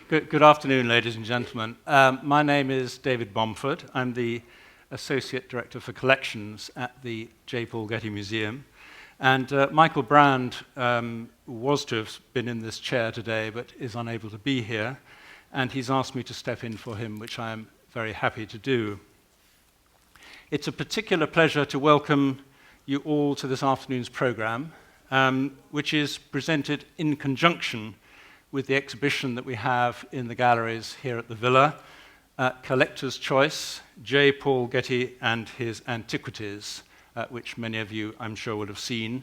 Good afternoon, ladies and gentlemen. My name is David Bomford. I'm the Associate Director for Collections at the J. Paul Getty Museum. And Michael Brand was to have been in this chair today, but is unable to be here. And he's asked me to step in for him, which I am very happy to do. It's a particular pleasure to welcome you all to this afternoon's program, which is presented in conjunction with the exhibition that we have in the galleries here at the Villa, Collector's Choice, J. Paul Getty and His Antiquities, which many of you, I'm sure, would have seen.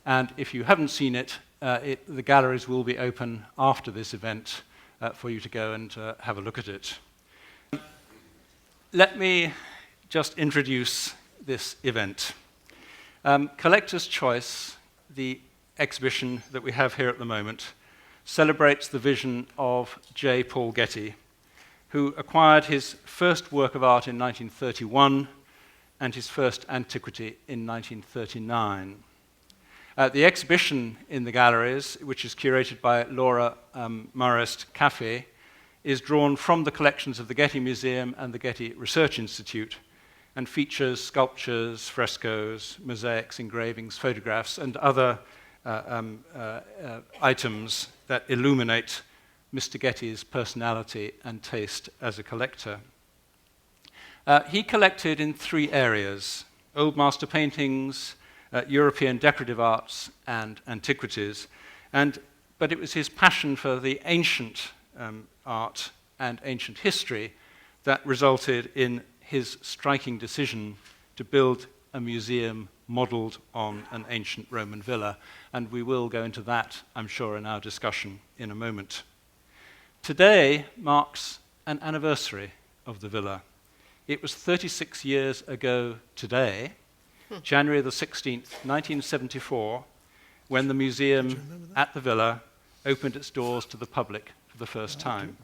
And if you haven't seen it, the galleries will be open after this event for you to go and have a look at it. Let me just introduce this event. Collector's Choice, the exhibition that we have here at the moment, celebrates the vision of J. Paul Getty, who acquired his first work of art in 1931 and his first antiquity in 1939. The exhibition in the galleries, which is curated by Laura Marest Cafe, is drawn from the collections of the Getty Museum and the Getty Research Institute and features sculptures, frescoes, mosaics, engravings, photographs, and other items that illuminate Mr. Getty's personality and taste as a collector. He collected in three areas: Old Master paintings, European decorative arts, and antiquities. But it was his passion for the ancient art and ancient history that resulted in his striking decision to build a museum modelled on an ancient Roman villa, and we will go into that, I'm sure, in our discussion in a moment. Today marks an anniversary of the villa. It was 36 years ago today, January the 16th, 1974, when the museum at the villa opened its doors to the public for the first time.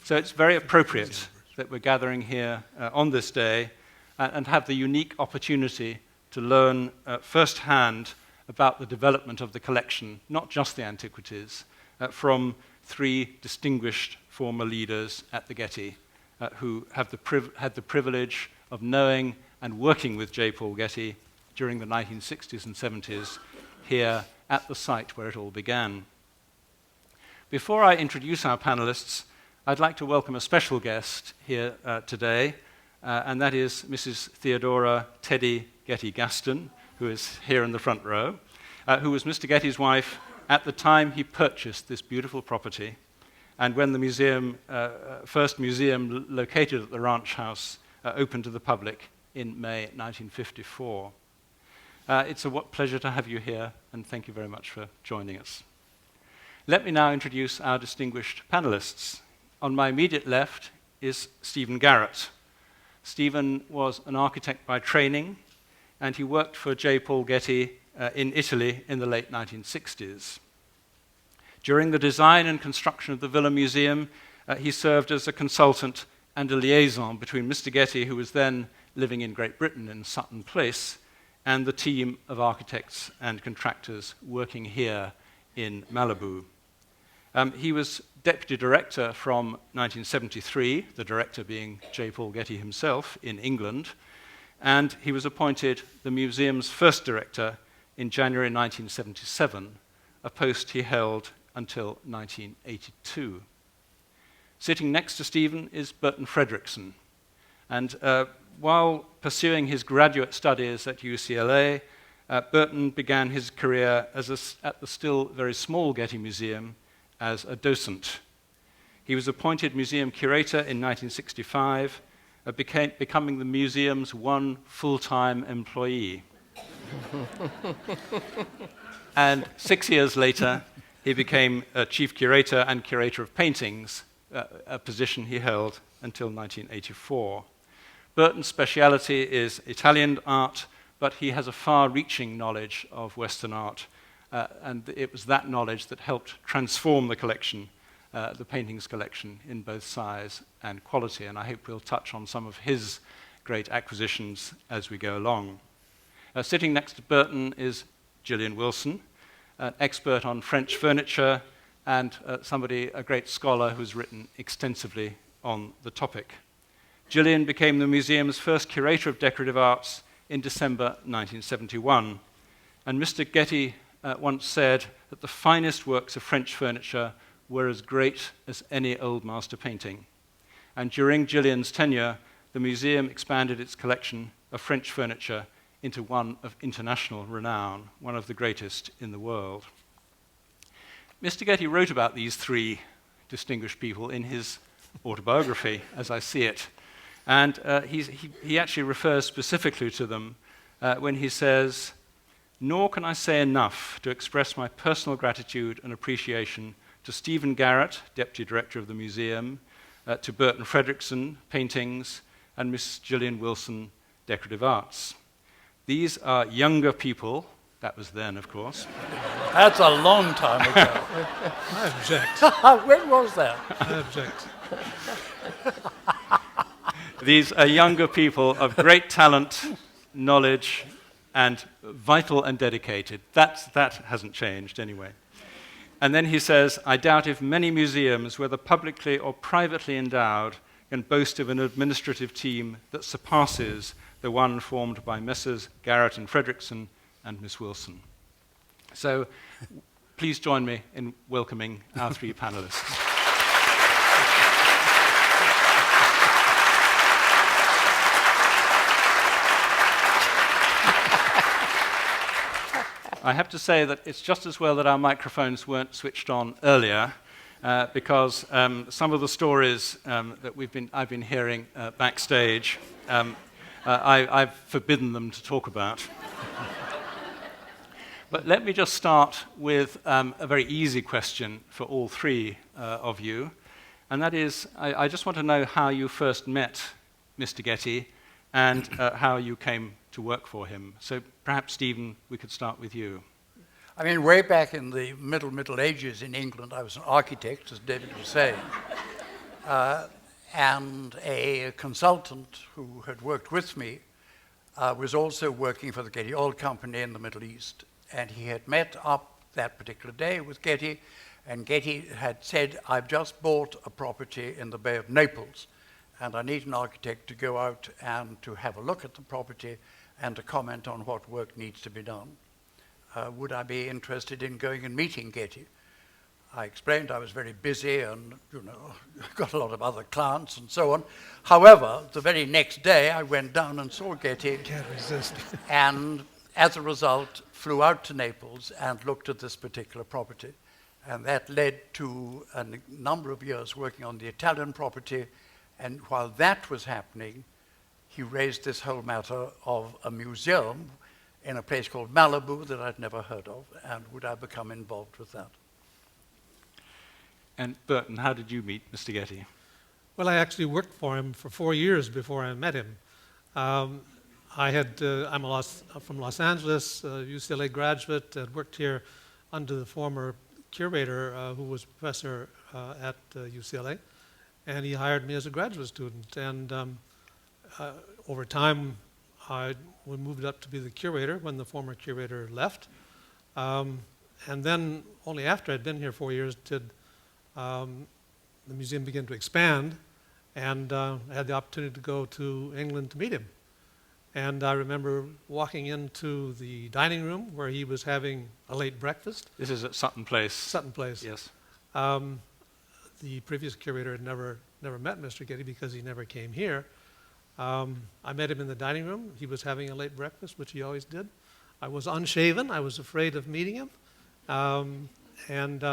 So it's very appropriate that we're gathering here on this day and have the unique opportunity to learn firsthand about the development of the collection, not just the antiquities, from three distinguished former leaders at the Getty who have had the privilege of knowing and working with J. Paul Getty during the 1960s and 70s here at the site where it all began. Before I introduce our panelists, I'd like to welcome a special guest here today, and that is Mrs. Theodora Teddy Getty Gaston, who is here in the front row, who was Mr. Getty's wife at the time he purchased this beautiful property, and when the museum, first museum located at the ranch house, opened to the public in May 1954. It's a pleasure to have you here, and thank you very much for joining us. Let me now introduce our distinguished panelists. On my immediate left is Stephen Garrett. Stephen was an architect by training, and he worked for J. Paul Getty in Italy in the late 1960s. During the design and construction of the Villa Museum, he served as a consultant and a liaison between Mr. Getty, who was then living in Great Britain in Sutton Place, and the team of architects and contractors working here in Malibu. He was deputy director from 1973, the director being J. Paul Getty himself in England, and he was appointed the museum's first director in January 1977, a post he held until 1982. Sitting next to Stephen is Burton Fredericksen, and while pursuing his graduate studies at UCLA, Burton began his career at the still very small Getty Museum as a docent. He was appointed museum curator in 1965, becoming the museum's one full-time employee. And 6 years later, he became chief curator and curator of paintings, a position he held until 1984. Burton's speciality is Italian art, but he has a far-reaching knowledge of Western art, and it was that knowledge that helped transform the collection, the paintings collection, in both size and quality, and I hope we'll touch on some of his great acquisitions as we go along. Sitting next to Burton is Julian Wilson, an expert on French furniture, and a great scholar who's written extensively on the topic. Gillian became the museum's first curator of decorative arts in December 1971, and Mr. Getty once said that the finest works of French furniture were as great as any old master painting. And during Gillian's tenure, the museum expanded its collection of French furniture into one of international renown, one of the greatest in the world. Mr. Getty wrote about these three distinguished people in his autobiography, as I see it. And he actually refers specifically to them when he says, "Nor can I say enough to express my personal gratitude and appreciation to Stephen Garrett, Deputy Director of the Museum, to Burton Fredericksen, Paintings, and Miss Julian Wilson, Decorative Arts. These are younger people," that was then, of course. That's a long time ago. I object. When was that? I object. These are younger people of great talent, knowledge, and vital and dedicated. That hasn't changed anyway. And then he says, "I doubt if many museums, whether publicly or privately endowed, can boast of an administrative team that surpasses the one formed by Messrs. Garrett and Fredericksen and Miss Wilson." So please join me in welcoming our three panelists. I have to say that it's just as well that our microphones weren't switched on earlier, because some of the stories that I've been hearing backstage, I've forbidden them to talk about. But let me just start with a very easy question for all three of you, and that is, I just want to know how you first met Mr. Getty and how you came to work for him. So perhaps, Stephen, we could start with you. I mean, way back in the Middle Ages in England, I was an architect, as David was saying, and a consultant who had worked with me was also working for the Getty Oil Company in the Middle East. And he had met up that particular day with Getty, and Getty had said, "I've just bought a property in the Bay of Naples, and I need an architect to go out and to have a look at the property and to comment on what work needs to be done. Would I be interested in going and meeting Getty?" I explained I was very busy and, got a lot of other clients and so on. However, the very next day I went down and saw Getty. Can't resist. And as a result, flew out to Naples and looked at this particular property. And that led to a number of years working on the Italian property. And while that was happening, he raised this whole matter of a museum in a place called Malibu that I'd never heard of, and would I become involved with that? And Burton, how did you meet Mr. Getty? Well, I actually worked for him for 4 years before I met him. I'm from Los Angeles, UCLA graduate, worked here under the former curator who was professor at UCLA, and he hired me as a graduate student. And over time, we moved up to be the curator when the former curator left. And then only after I'd been here 4 years did the museum begin to expand, and I had the opportunity to go to England to meet him. And I remember walking into the dining room where he was having a late breakfast. This is at Sutton Place. Sutton Place. Yes. The previous curator had never met Mr. Getty because he never came here. I met him in the dining room. He was having a late breakfast, which he always did. I was unshaven. I was afraid of meeting him. And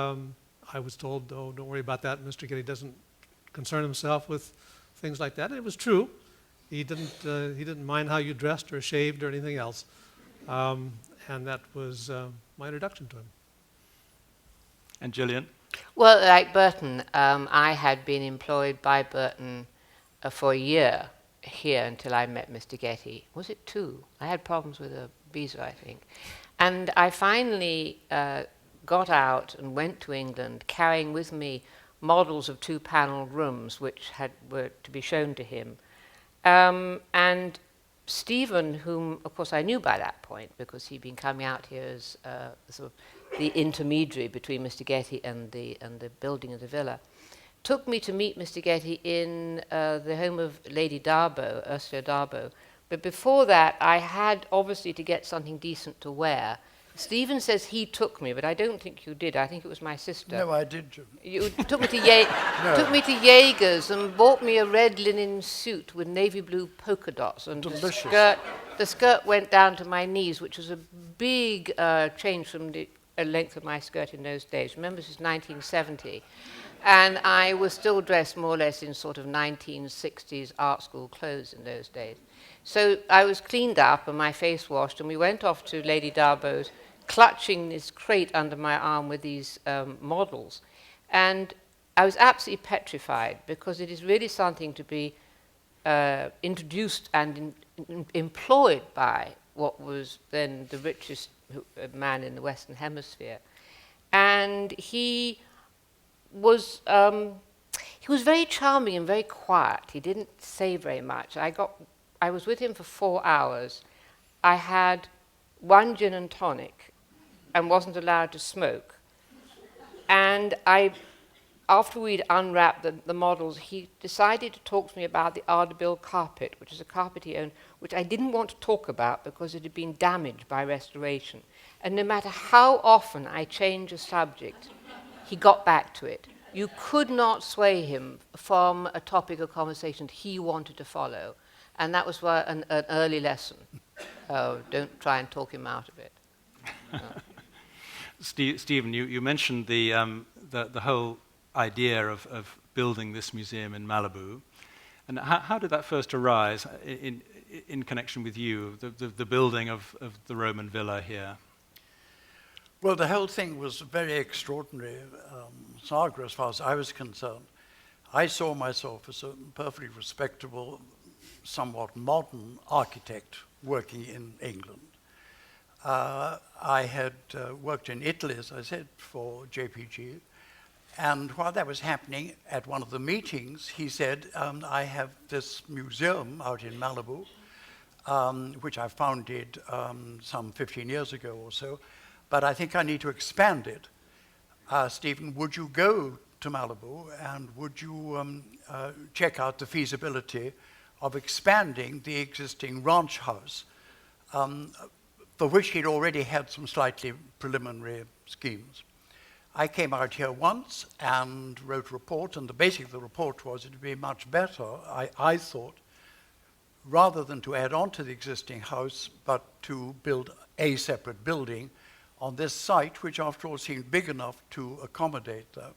I was told, "Oh, don't worry about that. Mr. Getty doesn't concern himself with things like that." And it was true. He didn't mind how you dressed or shaved or anything else. And that was my introduction to him. And Gillian? Well, like Burton, I had been employed by Burton for a year here until I met Mr. Getty. Was it 2? I had problems with a visa, I think. And I finally got out and went to England, carrying with me models of 2-paneled rooms which were to be shown to him. And Stephen, whom of course I knew by that point because he'd been coming out here as sort of the intermediary between Mr. Getty and the building of the villa, took me to meet Mr. Getty in the home of Lady Darboe, Ursula Darboe. But before that, I had obviously to get something decent to wear. Stephen says he took me, but I don't think you did. I think it was my sister. No, I did. You took me to took me to Jaeger's and bought me a red linen suit with navy blue polka dots. And Delicious. the skirt went down to my knees, which was a big change from the length of my skirt in those days. Remember, this is 1970. And I was still dressed more or less in sort of 1960s art school clothes in those days. So I was cleaned up and my face washed, and we went off to Lady Darboe's, clutching this crate under my arm with these models. And I was absolutely petrified, because it is really something to be introduced and employed by what was then the richest man in the Western Hemisphere. And he was very charming and very quiet. He didn't say very much. I was with him for 4 hours. I had 1 gin and tonic and wasn't allowed to smoke. And after we'd unwrapped the models, he decided to talk to me about the Ardebille carpet, which is a carpet he owned, which I didn't want to talk about because it had been damaged by restoration. And no matter how often I changed the subject, he got back to it. You could not sway him from a topic of conversation he wanted to follow. And that was an early lesson. Don't try and talk him out of it. Stephen, you mentioned the whole idea of building this museum in Malibu. And how did that first arise in connection with you, the building of the Roman villa here? Well, the whole thing was very extraordinary saga as far as I was concerned. I saw myself as a perfectly respectable, somewhat modern architect working in England. I had worked in Italy, as I said, for JPG. And while that was happening, at one of the meetings, he said, I have this museum out in Malibu, which I founded some 15 years ago or so, but I think I need to expand it. Stephen, would you go to Malibu and would you check out the feasibility of expanding the existing ranch house, for which he'd already had some slightly preliminary schemes? I came out here once and wrote a report, and the basic of the report was it would be much better, I thought, rather than to add on to the existing house, but to build a separate building on this site, which after all seemed big enough to accommodate that.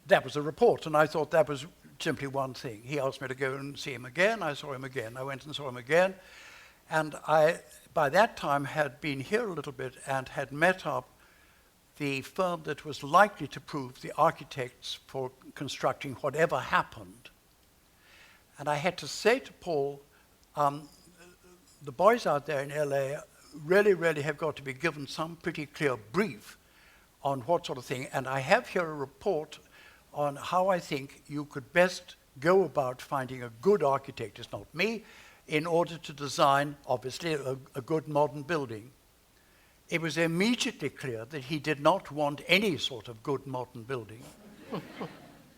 That was a report, and I thought that was simply one thing. He asked me to go and see him again. I saw him again. I went and saw him again. And I, by that time, had been here a little bit and had met up the firm that was likely to prove the architects for constructing whatever happened. And I had to say to Paul, the boys out there in LA really have got to be given some pretty clear brief on what sort of thing. And I have here a report on how I think you could best go about finding a good architect, it's not me, in order to design, obviously, a good modern building. It was immediately clear that he did not want any sort of good modern building.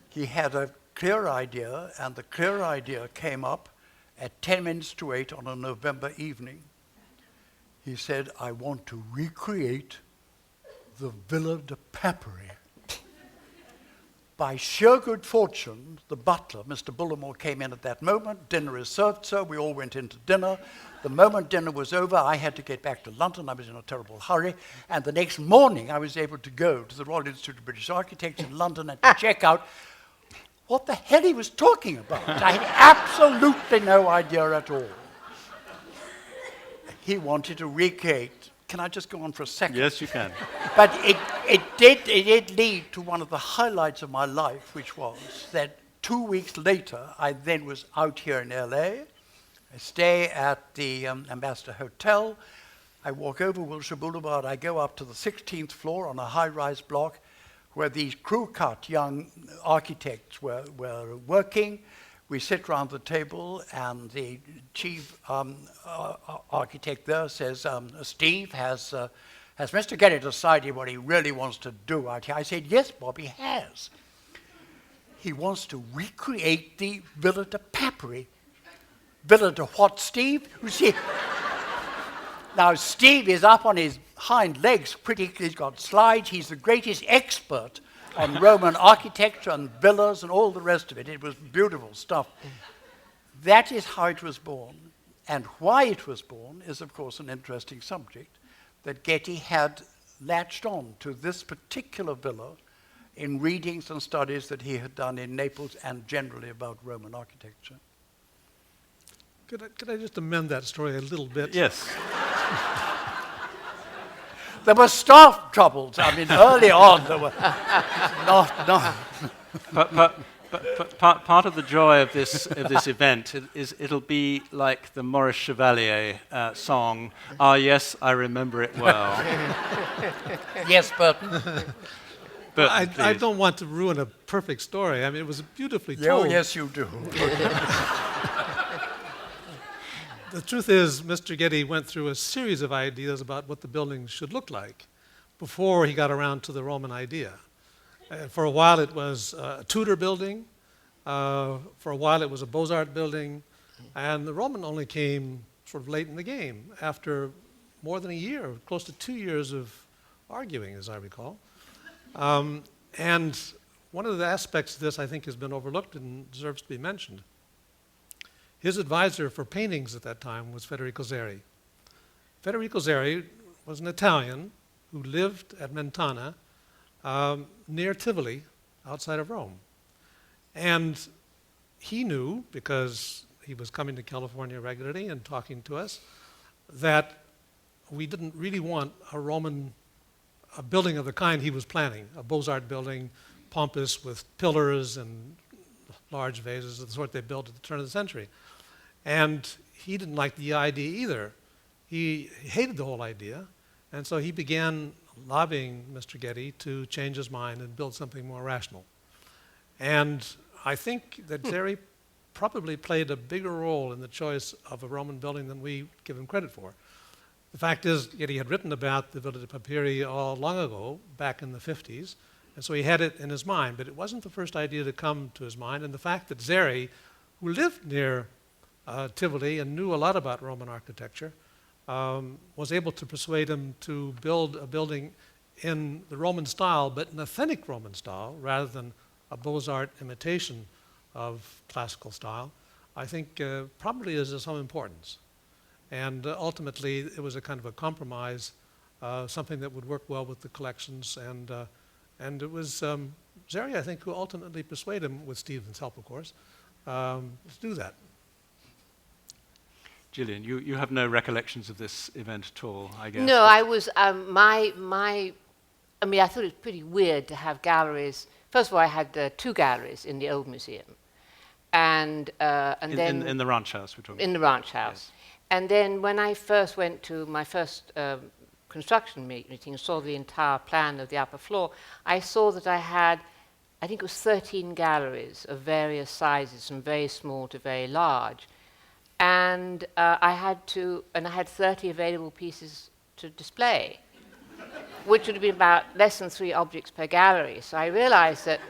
He had a clear idea, and the clear idea came up at 10 minutes to 8 on a November evening. He said, I want to recreate the Villa de Paperi. By sheer good fortune, the butler, Mr. Bullimore, came in at that moment. Dinner is served, sir. We all went into dinner. The moment dinner was over, I had to get back to London. I was in a terrible hurry. And the next morning, I was able to go to the Royal Institute of British Architects in London and to check out what the hell he was talking about. I had absolutely no idea at all. He wanted to recreate. Can I just go on for a second? Yes, you can. But it did lead to one of the highlights of my life, which was that 2 weeks later, I then was out here in LA. I stay at the Ambassador Hotel. I walk over Wilshire Boulevard. I go up to the 16th floor on a high-rise block where these crew-cut young architects were working. we sit round the table, and the chief architect there says, Steve, has Mr. Getty decided what he really wants to do out here? I said, yes, Bob, he has. He wants to recreate the Villa de Papri. Villa de what, Steve? You see, now Steve is up on his hind legs, he's got slides, he's the greatest expert on Roman architecture and villas and all the rest of it. It was beautiful stuff. That is how it was born. And why it was born is, of course, an interesting subject, that Getty had latched on to this particular villa in readings and studies that he had done in Naples and generally about Roman architecture. Could I just amend that story a little bit? Yes. There were staff troubles. I mean, early on there were not. But part of the joy of this event is it'll be like the Maurice Chevalier song, "Ah, yes, I remember it well." Yes, Burton. I don't want to ruin a perfect story. I mean, it was beautifully Oh, told. yes, you do. The truth is, Mr. Getty went through a series of ideas about what the building should look like before he got around to the Roman idea. For a while, it was a Tudor building. For a while, it was a Beaux-Arts building. And the Roman only came sort of late in the game, after more than a year, close to 2 years of arguing, as I recall. And one of the aspects of this, I think, has been overlooked and deserves to be mentioned. His advisor for paintings at that time was Federico Zeri. Federico Zeri was an Italian who lived at Mentana, near Tivoli, outside of Rome. And he knew, because he was coming to California regularly and talking to us, that we didn't really want a building of the kind he was planning, a Beaux-Arts building, pompous with pillars and large vases of the sort they built at the turn of the century. And he didn't like the idea either. He hated the whole idea, and so he began lobbying Mr. Getty to change his mind and build something more rational. And I think that Zeri probably played a bigger role in the choice of a Roman building than we give him credit for. The fact is, Getty had written about the Villa de Papiri all long ago, back in the 50s, and so he had it in his mind, but it wasn't the first idea to come to his mind, and the fact that Zeri, who lived near Tivoli and knew a lot about Roman architecture, was able to persuade him to build a building in the Roman style, but an authentic Roman style, rather than a Beaux-Arts imitation of classical style, I think probably is of some importance. And ultimately, it was a kind of a compromise, something that would work well with the collections, and it was Zeri, I think, who ultimately persuaded him, with Stephen's help, of course, to do that. Gillian, you have no recollections of this event at all, I guess. No, I was, I mean, I thought it was pretty weird to have galleries. First of all, I had 2 galleries in the old museum. And then... In the ranch house, we're talking about. In the ranch house. Yes. And then when I first went to my first construction meeting and saw the entire plan of the upper floor, I saw that I had, I think it was 13 galleries of various sizes, from very small to very large. And I had 30 available pieces to display, which would have been about less than 3 objects per gallery. So I realized that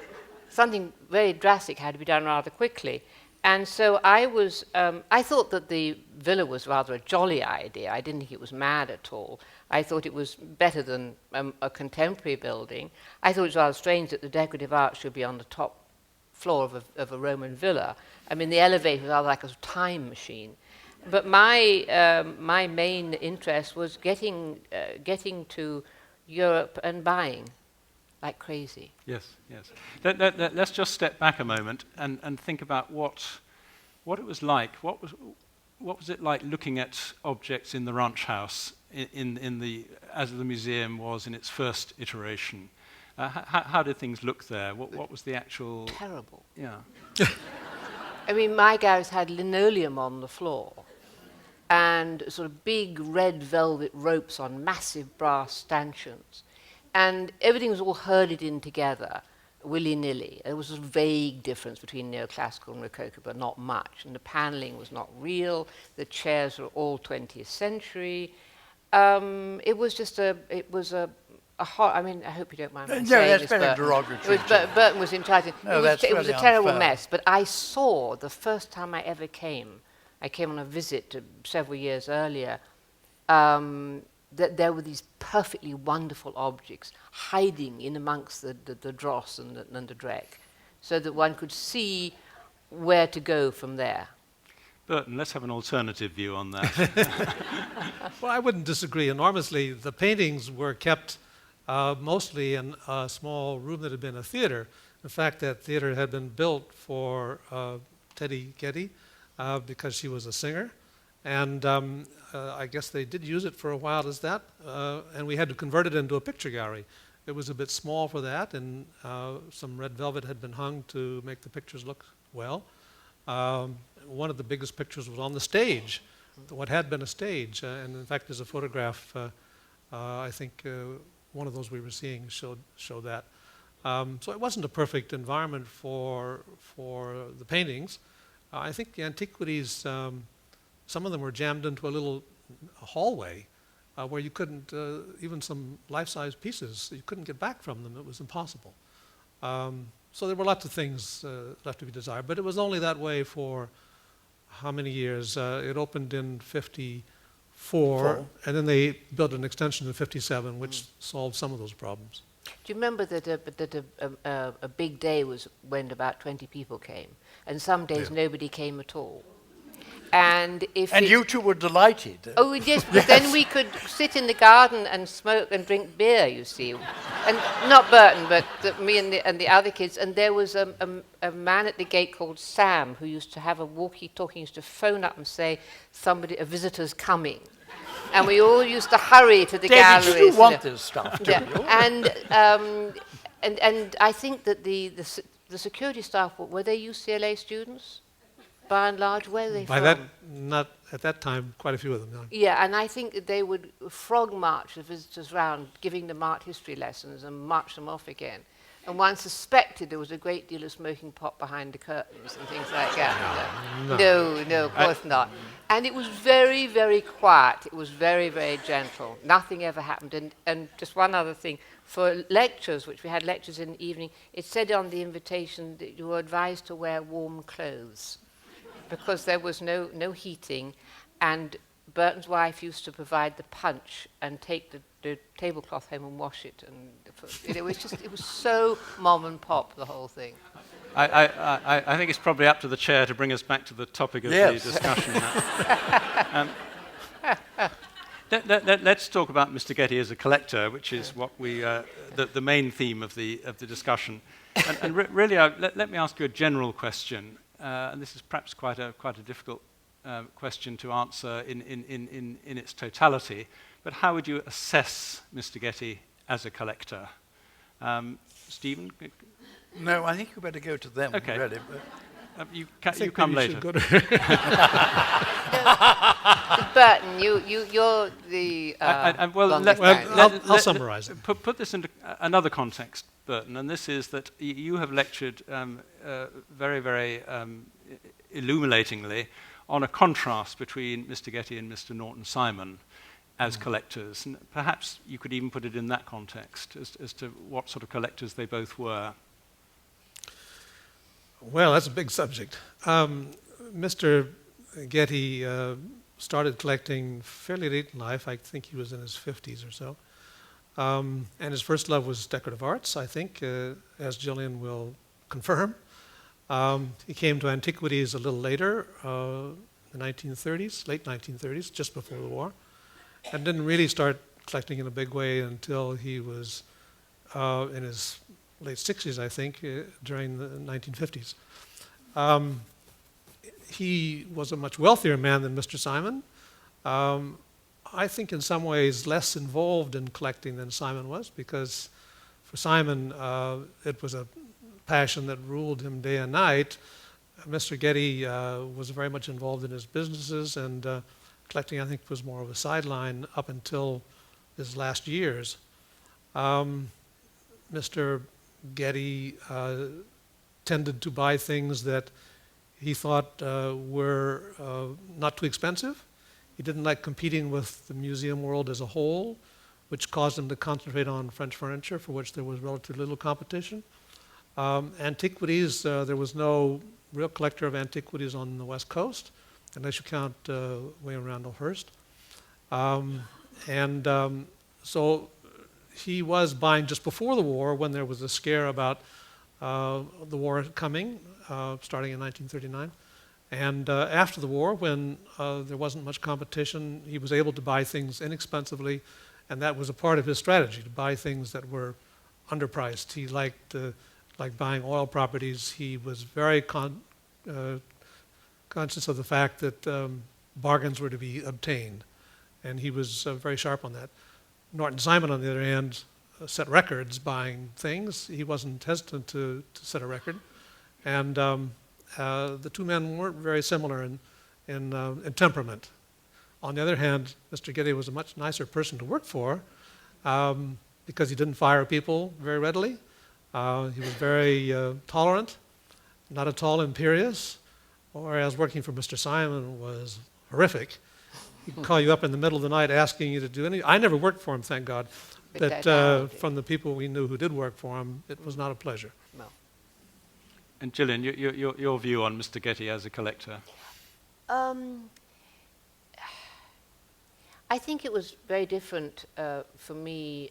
something very drastic had to be done rather quickly. And so I thought that the villa was rather a jolly idea. I didn't think it was mad at all. I thought it was better than a contemporary building. I thought it was rather strange that the decorative art should be on the top floor of a Roman villa. I mean, the elevator was rather like a time machine. But my main interest was getting to Europe and buying like crazy. Yes, yes. Let's just step back a moment and think about what it was like. What was it like looking at objects in the ranch house as the museum was in its first iteration? How did things look there? What was the actual... Terrible. Yeah. I mean, my galleries had linoleum on the floor and sort of big red velvet ropes on massive brass stanchions. And everything was all herded in together willy-nilly. There was a vague difference between neoclassical and Rococo, but not much. And the paneling was not real. The chairs were all 20th century. It was just I mean, I hope you don't mind me No, saying that's this, very Burton. derogatory. Burton was in charge. No, it was really a terrible unfair. mess. But I saw the first time I ever came. I came on a visit several years earlier. That there were these perfectly wonderful objects hiding in amongst the dross and the dreck, so that one could see where to go from there. Burton, let's have an alternative view on that. Well, I wouldn't disagree enormously. The paintings were kept mostly in a small room that had been a theater. In fact, that theater had been built for Teddy Getty because she was a singer. And I guess they did use it for a while as that. And we had to convert it into a picture gallery. It was a bit small for that, and some red velvet had been hung to make the pictures look well. One of the biggest pictures was on the stage, what had been a stage. And in fact, there's a photograph, I think one of those we were seeing showed that. So it wasn't a perfect environment for the paintings. I think the antiquities, some of them were jammed into a little hallway where you couldn't, even some life-size pieces, you couldn't get back from them. It was impossible. So there were lots of things left to be desired, but it was only that way for how many years? It opened in 54, and then they built an extension in 57, which solved some of those problems. Do you remember that a big day was when about 20 people came, and some days nobody came at all? And you two were delighted. Oh, yes, but then we could sit in the garden and smoke and drink beer, you see. And not Burton, but me and the other kids. And there was a man at the gate called Sam who used to have a walkie-talkie, used to phone up and say, a visitor's coming. And we all used to hurry to the galleries. David, you want this stuff, don't you? And I think that the security staff, were they UCLA students? By and large, where are they from? Not at that time, quite a few of them. No. Yeah, and I think that they would frog march the visitors round, giving them art history lessons and march them off again. And one suspected there was a great deal of smoking pot behind the curtains and things like that. No, of course not. And it was very, very quiet. It was very, very gentle. Nothing ever happened. And just one other thing. For lectures, which we had lectures in the evening, it said on the invitation that you were advised to wear warm clothes, because there was no heating, and Burton's wife used to provide the punch and take the tablecloth home and wash it, and it was so mom and pop, the whole thing. I think it's probably up to the chair to bring us back to the topic of the discussion. Let's talk about Mr. Getty as a collector, which is what we the main theme of the discussion. And really, let me ask you a general question. And this is perhaps quite a difficult question to answer in its totality, but how would you assess Mr. Getty as a collector? Stephen? No, I think you better go to them, okay. really. You come later. Burton, you're the I'll summarize it. Put this into another context, Burton, and this is that you have lectured very, very illuminatingly on a contrast between Mr. Getty and Mr. Norton Simon as collectors. And perhaps you could even put it in that context as to what sort of collectors they both were. Well, that's a big subject. Mr. Getty started collecting fairly late in life. I think he was in his 50s or so. And his first love was decorative arts, I think, as Gillian will confirm. He came to antiquities a little later, the 1930s, late 1930s, just before the war, and didn't really start collecting in a big way until he was in his late 60s, I think, during the 1950s. He was a much wealthier man than Mr. Simon. I think in some ways less involved in collecting than Simon was, because for Simon it was a passion that ruled him day and night. Mr. Getty was very much involved in his businesses, and collecting, I think, was more of a sideline up until his last years. Mr. Getty tended to buy things that he thought were not too expensive. He didn't like competing with the museum world as a whole, which caused him to concentrate on French furniture, for which there was relatively little competition. Antiquities, there was no real collector of antiquities on the West Coast, unless you count William Randall Hearst. So he was buying just before the war, when there was a scare about the war coming, starting in 1939. And after the war, when there wasn't much competition, he was able to buy things inexpensively, and that was a part of his strategy, to buy things that were underpriced. He liked buying oil properties. He was very conscious of the fact that bargains were to be obtained, and he was very sharp on that. Norton Simon, on the other hand, set records buying things. He wasn't hesitant to set a record, and the two men weren't very similar in temperament. On the other hand, Mr. Getty was a much nicer person to work for because he didn't fire people very readily. He was very tolerant, not at all imperious, whereas working for Mr. Simon was horrific. He'd call you up in the middle of the night asking you to do anything. I never worked for him, thank God, but from the people we knew who did work for him, it was not a pleasure. No. And Gillian, your view on Mr. Getty as a collector? I think it was very different for me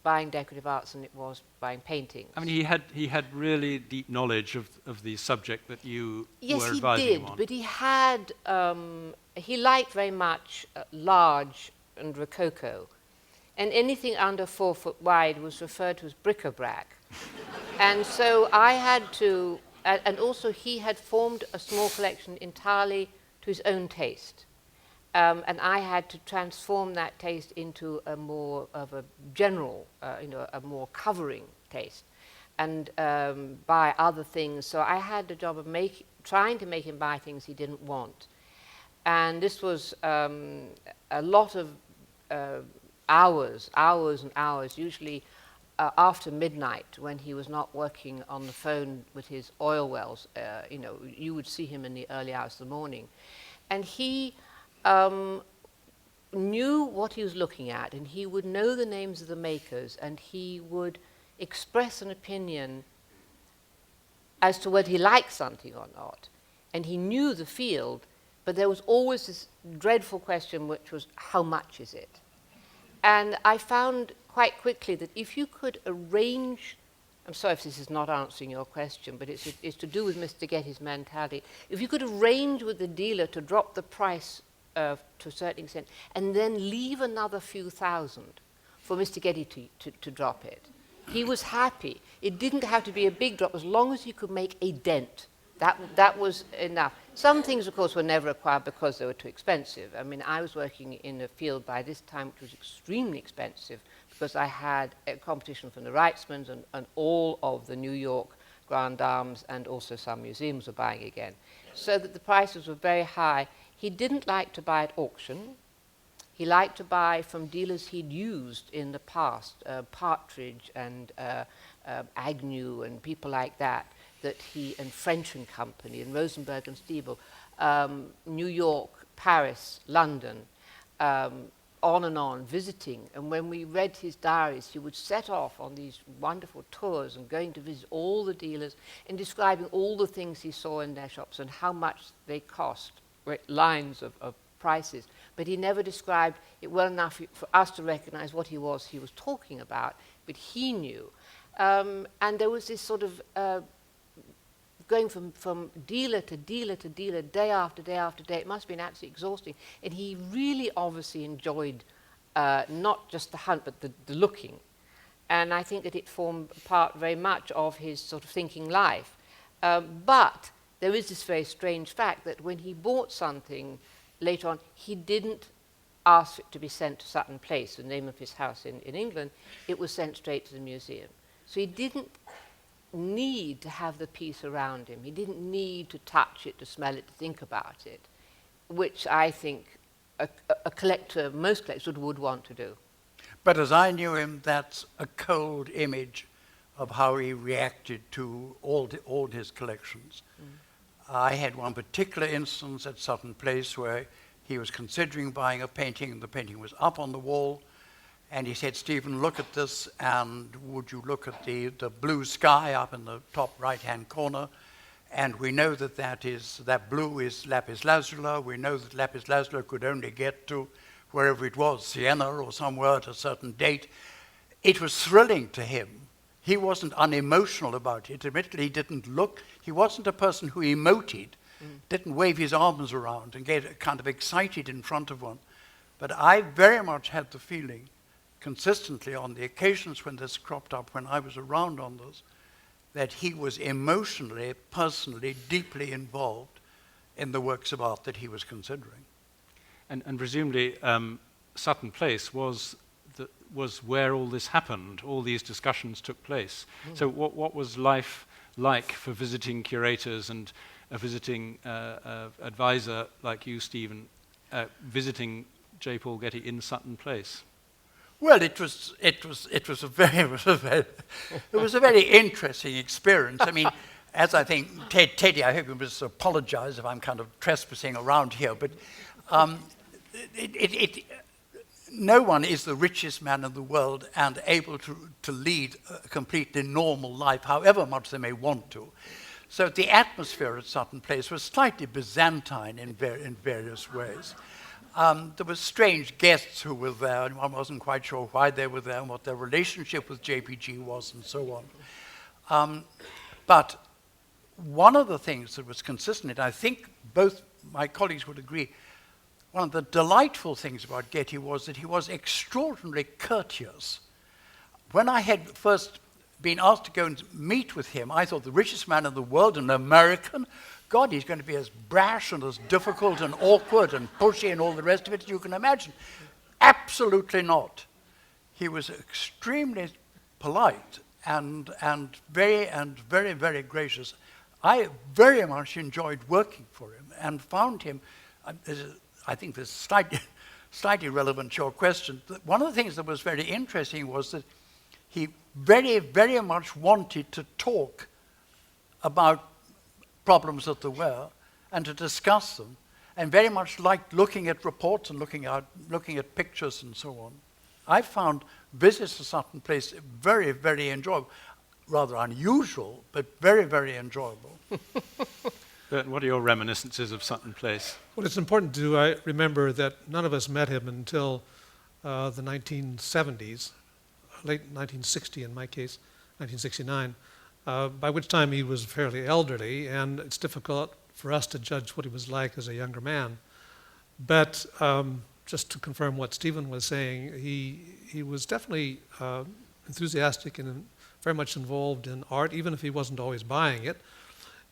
buying decorative arts than it was buying paintings. I mean, he had really deep knowledge of the subject that you yes, were advising him on. Yes, he did, but he had, he liked very much large and rococo. And anything under 4 foot wide was referred to as bric-a-brac. And so I had to, and also he had formed a small collection entirely to his own taste. And I had to transform that taste into a more of a general, a more covering taste, and buy other things. So I had the job of trying to make him buy things he didn't want. And this was a lot of hours and hours, usually after midnight, when he was not working on the phone with his oil wells. You would see him in the early hours of the morning. And he knew what he was looking at, and he would know the names of the makers, and he would express an opinion as to whether he liked something or not. And he knew the field, but there was always this dreadful question, which was, how much is it? And I found quite quickly that if you could arrange, I'm sorry if this is not answering your question, but it's to do with Mr. Getty's mentality. If you could arrange with the dealer to drop the price to a certain extent, and then leave another few thousand for Mr. Getty to drop it, he was happy. It didn't have to be a big drop, as long as he could make a dent. That was enough. Some things, of course, were never acquired because they were too expensive. I mean, I was working in a field by this time which was extremely expensive, because I had a competition from the Wrightsmans and all of the New York Grand Dames, and also some museums were buying again. So that the prices were very high. He didn't like to buy at auction. He liked to buy from dealers he'd used in the past, Partridge and Agnew and people like that and French and Company and Rosenberg and Stiebel, New York, Paris, London, on and on, visiting. And when we read his diaries, he would set off on these wonderful tours and going to visit all the dealers and describing all the things he saw in their shops and how much they cost, lines of prices. But he never described it well enough for us to recognize what he was talking about, but he knew. And there was this sort of going from dealer to dealer to dealer, day after day after day. It must have been absolutely exhausting. And he really obviously enjoyed not just the hunt, but the looking. And I think that it formed part very much of his sort of thinking life. But there is this very strange fact that when he bought something later on, he didn't ask for it to be sent to Sutton Place, the name of his house in England. It was sent straight to the museum. So he didn't need to have the piece around him. He didn't need to touch it, to smell it, to think about it, which I think a collector, most collectors would want to do. But as I knew him, that's a cold image of how he reacted to all his collections. I had one particular instance at Sutton Place where he was considering buying a painting, and the painting was up on the wall, and he said, "Stephen, look at this, and would you look at the blue sky up in the top right-hand corner? And we know that blue is lapis lazuli. We know that lapis lazuli could only get to wherever it was, Siena or somewhere at a certain date." It was thrilling to him. He wasn't unemotional about it. Admittedly, he wasn't a person who emoted, didn't wave his arms around and get kind of excited in front of one. But I very much had the feeling, consistently on the occasions when this cropped up, when I was around on this, that he was emotionally, personally, deeply involved in the works of art that he was considering. And presumably Sutton Place was where all this happened, all these discussions took place. So what was life like for visiting curators and a visiting advisor like you, Stephen, visiting J. Paul Getty in Sutton Place? Well, it was a very interesting experience. I mean, as I think Teddy, I hope you must apologize if I'm kind of trespassing around here, but no one is the richest man in the world and able to lead a completely normal life, however much they may want to. So the atmosphere at Sutton Place was slightly Byzantine in various ways. There were strange guests who were there, and one wasn't quite sure why they were there and what their relationship with JPG was and so on. But one of the things that was consistent, and I think both my colleagues would agree, one of the delightful things about Getty was that he was extraordinarily courteous. When I had first been asked to go and meet with him, I thought the richest man in the world, an American, God, he's going to be as brash and as difficult and awkward and pushy and all the rest of it as you can imagine. Absolutely not. He was extremely polite and very, very gracious. I very much enjoyed working for him and found him, I think this is slightly relevant to your question. One of the things that was very interesting was that he very, very much wanted to talk about problems that there were and to discuss them, and very much liked looking at reports and looking at pictures and so on. I found visits to Sutton Place very, very enjoyable. Rather unusual, but very, very enjoyable. Burton, what are your reminiscences of Sutton Place? Well, it's important to remember that none of us met him until the 1970s, late 1960 in my case, 1969, by which time he was fairly elderly, and it's difficult for us to judge what he was like as a younger man. But just to confirm what Stephen was saying, he was definitely enthusiastic and very much involved in art, even if he wasn't always buying it.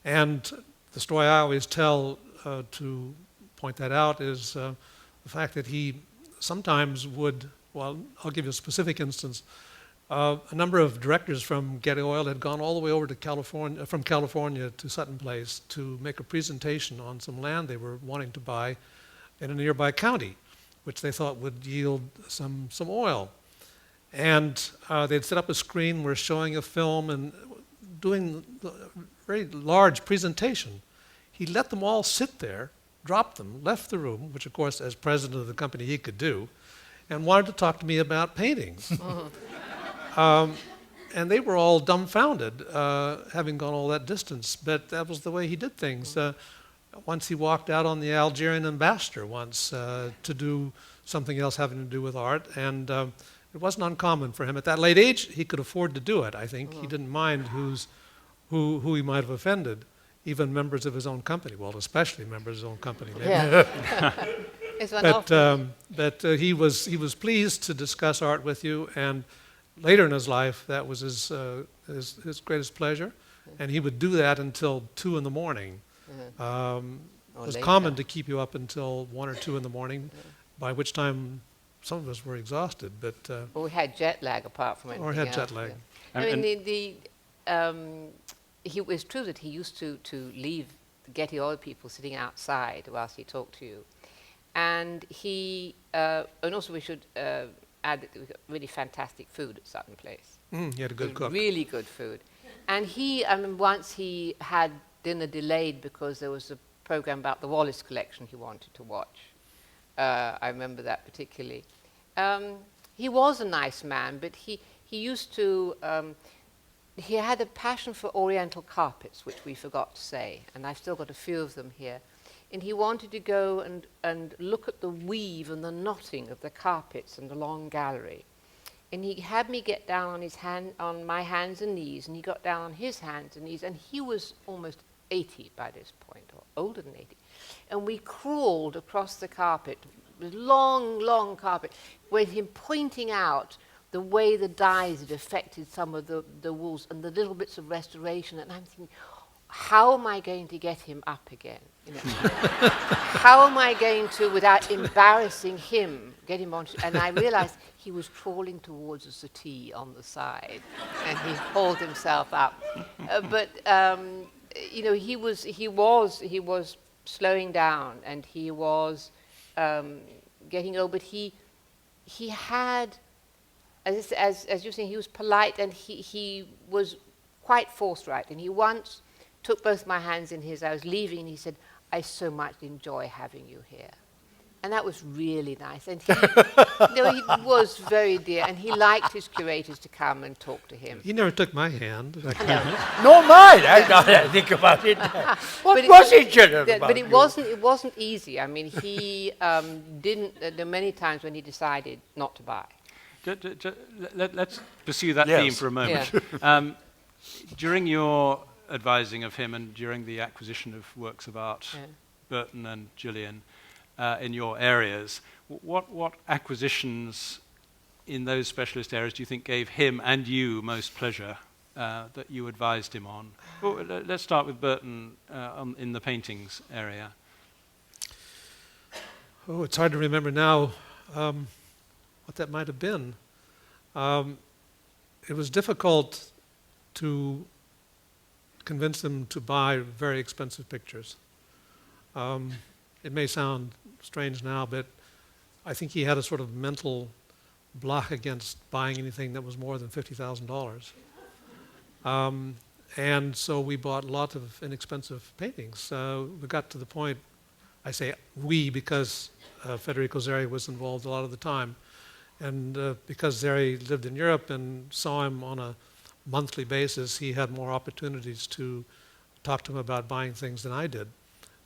And the story I always tell to point that out is the fact that he sometimes would, well, I'll give you a specific instance. A number of directors from Getty Oil had gone all the way over to California, from California to Sutton Place to make a presentation on some land they were wanting to buy in a nearby county, which they thought would yield some oil. And they'd set up a screen, were showing a film and doing a very large presentation. He let them all sit there, dropped them, left the room, which of course as president of the company he could do, and wanted to talk to me about paintings. And they were all dumbfounded, having gone all that distance, but that was the way he did things. Once he walked out on the Algerian ambassador once to do something else having to do with art, and it wasn't uncommon for him. At that late age, he could afford to do it, I think. He didn't mind who he might have offended, even members of his own company. Well, especially members of his own company, maybe. Yeah. But he was pleased to discuss art with you, and later in his life, that was his greatest pleasure, and he would do that until 2 in the morning. It was common to keep you up until 1 or 2 in the morning, by which time some of us were exhausted. But well, we had jet lag apart from anything or had else, jet lag. Yeah. I mean, it was true that he used to leave the Getty Oil people sitting outside whilst he talked to you, and he and also we should add that we got really fantastic food at Sutton Place. He had a good cook. Really good food. And once he had dinner delayed because there was a program about the Wallace collection he wanted to watch. I remember that particularly. He was a nice man, but he used to, he had a passion for oriental carpets, which we forgot to say, and I've still got a few of them here. And he wanted to go and look at the weave and the knotting of the carpets in the long gallery. And he had me get down on my hands and knees, and he got down on his hands and knees, and he was almost 80 by this point, or older than 80. And we crawled across the carpet, the long, long carpet, with him pointing out the way the dyes had affected some of the wools and the little bits of restoration. And I'm thinking, how am I going to get him up again? You know, how am I going to, without embarrassing him, get him on? And I realized he was crawling towards a settee on the side, and he hauled himself up. You know, he was slowing down, and he was getting old. But he had, as you're saying, he was polite, and he was quite forthright. And he once took both my hands in his. I was leaving, and he said, "I so much enjoy having you here." And that was really nice. And he, he was very dear, and he liked his curators to come and talk to him. He never took my hand. Nor mine. I think about it. What was he generous about? But it wasn't easy. I mean, he didn't. There were many times when he decided not to buy. Let's pursue that theme for a moment. Yeah. During your advising of him and during the acquisition of works of art, Burton and Gillian, in your areas, what acquisitions in those specialist areas do you think gave him and you most pleasure that you advised him on? Well, let's start with Burton in the paintings area. Oh, it's hard to remember now what that might have been. It was difficult to convince them to buy very expensive pictures. It may sound strange now, but I think he had a sort of mental block against buying anything that was more than $50,000. And so we bought lots of inexpensive paintings. We got to the point, I say we because Federico Zeri was involved a lot of the time. And because Zeri lived in Europe and saw him on a monthly basis, he had more opportunities to talk to him about buying things than I did.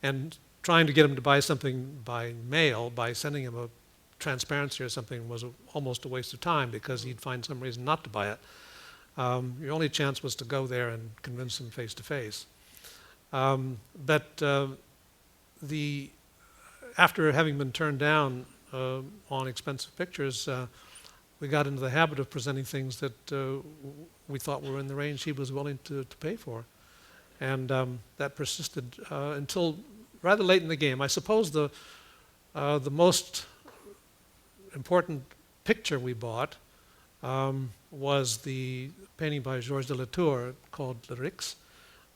And trying to get him to buy something by mail, by sending him a transparency or something, was almost a waste of time because he'd find some reason not to buy it. Your only chance was to go there and convince him face to face. After having been turned down on expensive pictures, we got into the habit of presenting things that we thought were in the range he was willing to pay for. And that persisted until rather late in the game. I suppose the most important picture we bought was the painting by Georges de Latour called Lyrics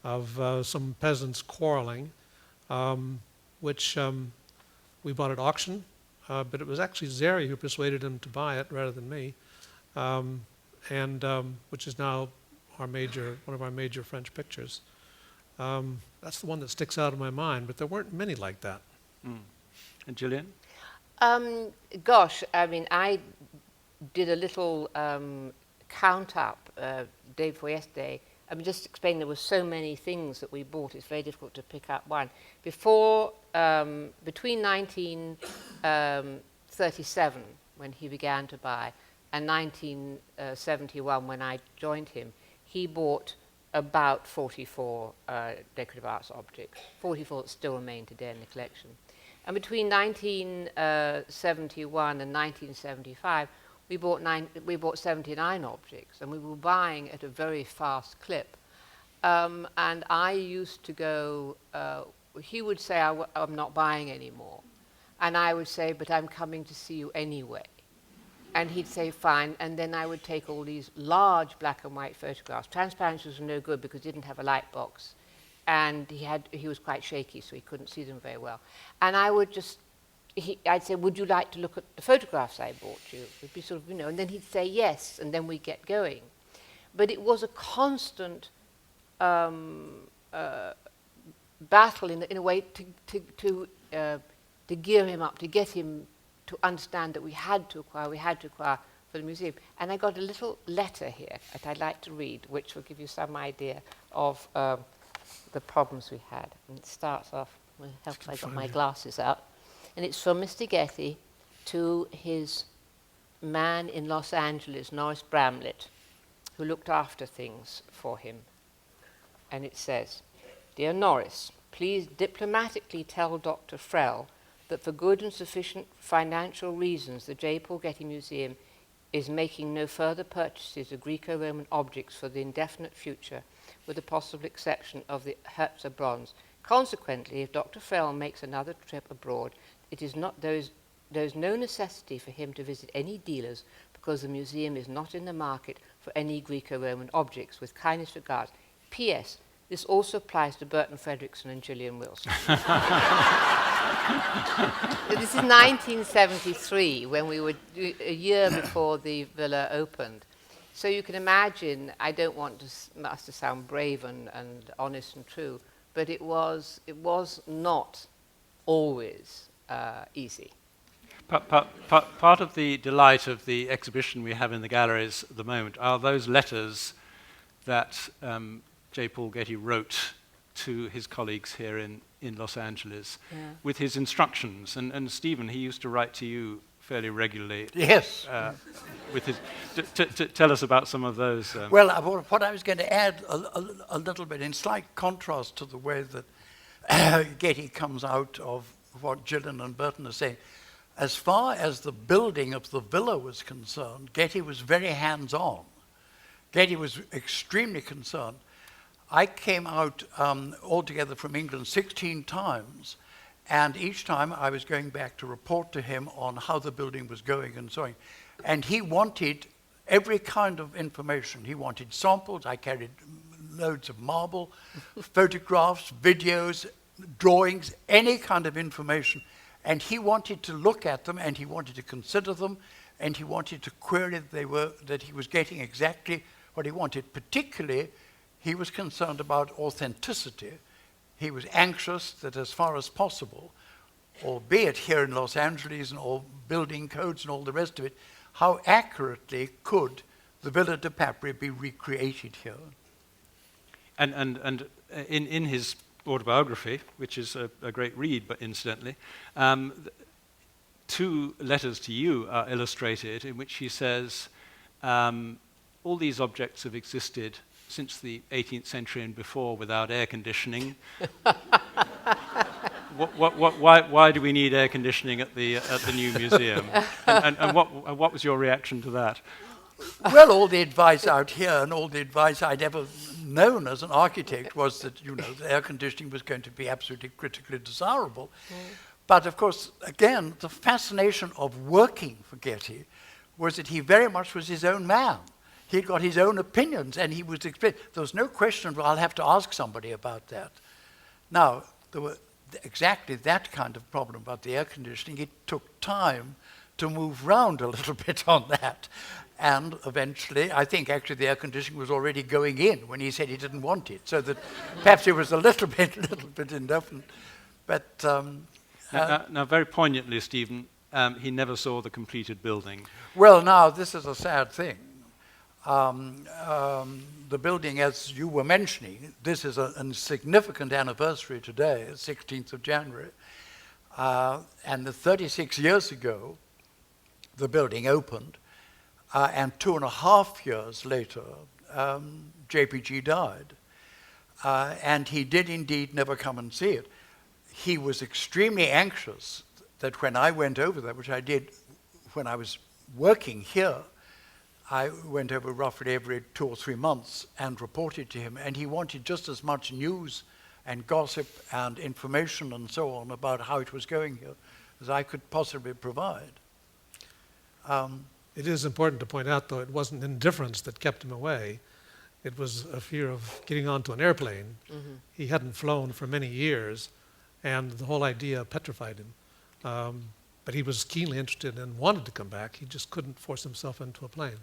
of some peasants quarreling, which we bought at auction, but it was actually Zeri who persuaded him to buy it rather than me, which is now one of our major French pictures. That's the one that sticks out in my mind, but there weren't many like that. And Gillian? Gosh, I mean, I did a little count up day before yesterday. I'm just explaining there were so many things that we bought. It's very difficult to pick up one. Between 1937, when he began to buy, and 1971, when I joined him, he bought about 44 decorative arts objects, 44 that still remain today in the collection. And between 1971 and 1975, we bought 79 objects, and we were buying at a very fast clip. And I used to go, he would say, I'm not buying anymore. And I would say, but I'm coming to see you anyway. And he'd say, fine. And then I would take all these large black and white photographs. Transparencies were no good because he didn't have a light box. And he was quite shaky, so he couldn't see them very well. And I would just I'd say, would you like to look at the photographs I bought you? It would be sort of, and then he'd say yes, and then we'd get going. But it was a constant battle in a way to gear him up, to get him to understand that we had to acquire for the museum. And I got a little letter here that I'd like to read, which will give you some idea of the problems we had. And it starts off, I got my glasses out. And it's from Mr. Getty to his man in Los Angeles, Norris Bramlett, who looked after things for him. And it says, "Dear Norris, please diplomatically tell Dr. Frell that for good and sufficient financial reasons, the J. Paul Getty Museum is making no further purchases of Greco-Roman objects for the indefinite future, with the possible exception of the Herzer bronze. Consequently, if Dr. Frell makes another trip abroad, there is no necessity for him to visit any dealers, because the museum is not in the market for any Greco-Roman objects. With kindest regards. P.S. This also applies to Burton, Fredericksen, and Julian Wilson." This is 1973, when we were a year before the villa opened. So you can imagine, I don't want us to sound brave and honest and true, but it was not always easy. Part of the delight of the exhibition we have in the galleries at the moment are those letters that J. Paul Getty wrote to his colleagues here in Los Angeles with his instructions. And Stephen, he used to write to you fairly regularly. Yes. With his tell us about some of those. Well, what I was going to add a little bit, in slight contrast to the way that Getty comes out of what Gillian and Burton are saying, as far as the building of the villa was concerned, Getty was very hands-on. Getty was extremely concerned. I came out altogether from England 16 times, and each time I was going back to report to him on how the building was going and so on. And he wanted every kind of information. He wanted samples. I carried loads of marble, photographs, videos, drawings, any kind of information. And he wanted to look at them, and he wanted to consider them, and he wanted to query that he was getting exactly what he wanted. Particularly, he was concerned about authenticity. He was anxious that as far as possible, albeit here in Los Angeles and all building codes and all the rest of it, how accurately could the Villa de Papri be recreated here? And in his autobiography, which is a great read, but incidentally, 2 letters to you are illustrated in which he says, all these objects have existed since the 18th century and before without air conditioning. Why do we need air conditioning at the new museum? And what was your reaction to that? Well, all the advice out here and all the advice I'd ever known as an architect was that, the air conditioning was going to be absolutely critically desirable. But of course, again, the fascination of working for Getty was that he very much was his own man. He'd got his own opinions, and he was there was no question, well, I'll have to ask somebody about that. Now, there were exactly that kind of problem about the air conditioning. It took time to move round a little bit on that. And eventually, I think actually the air conditioning was already going in when he said he didn't want it, so that perhaps it was a little bit indefinite. But now, very poignantly, Stephen, he never saw the completed building. Well, now, this is a sad thing. The building, as you were mentioning, this is a significant anniversary today, 16th of January. And 36 years ago, the building opened, and 2.5 years later, JPG died. And he did indeed never come and see it. He was extremely anxious that when I went over there, which I did when I was working here, I went over roughly every 2 or 3 months and reported to him, and he wanted just as much news and gossip and information and so on about how it was going here as I could possibly provide. It is important to point out, though, it wasn't indifference that kept him away. It was a fear of getting onto an airplane. Mm-hmm. He hadn't flown for many years, and the whole idea petrified him. but he was keenly interested and wanted to come back. He just couldn't force himself into a plane.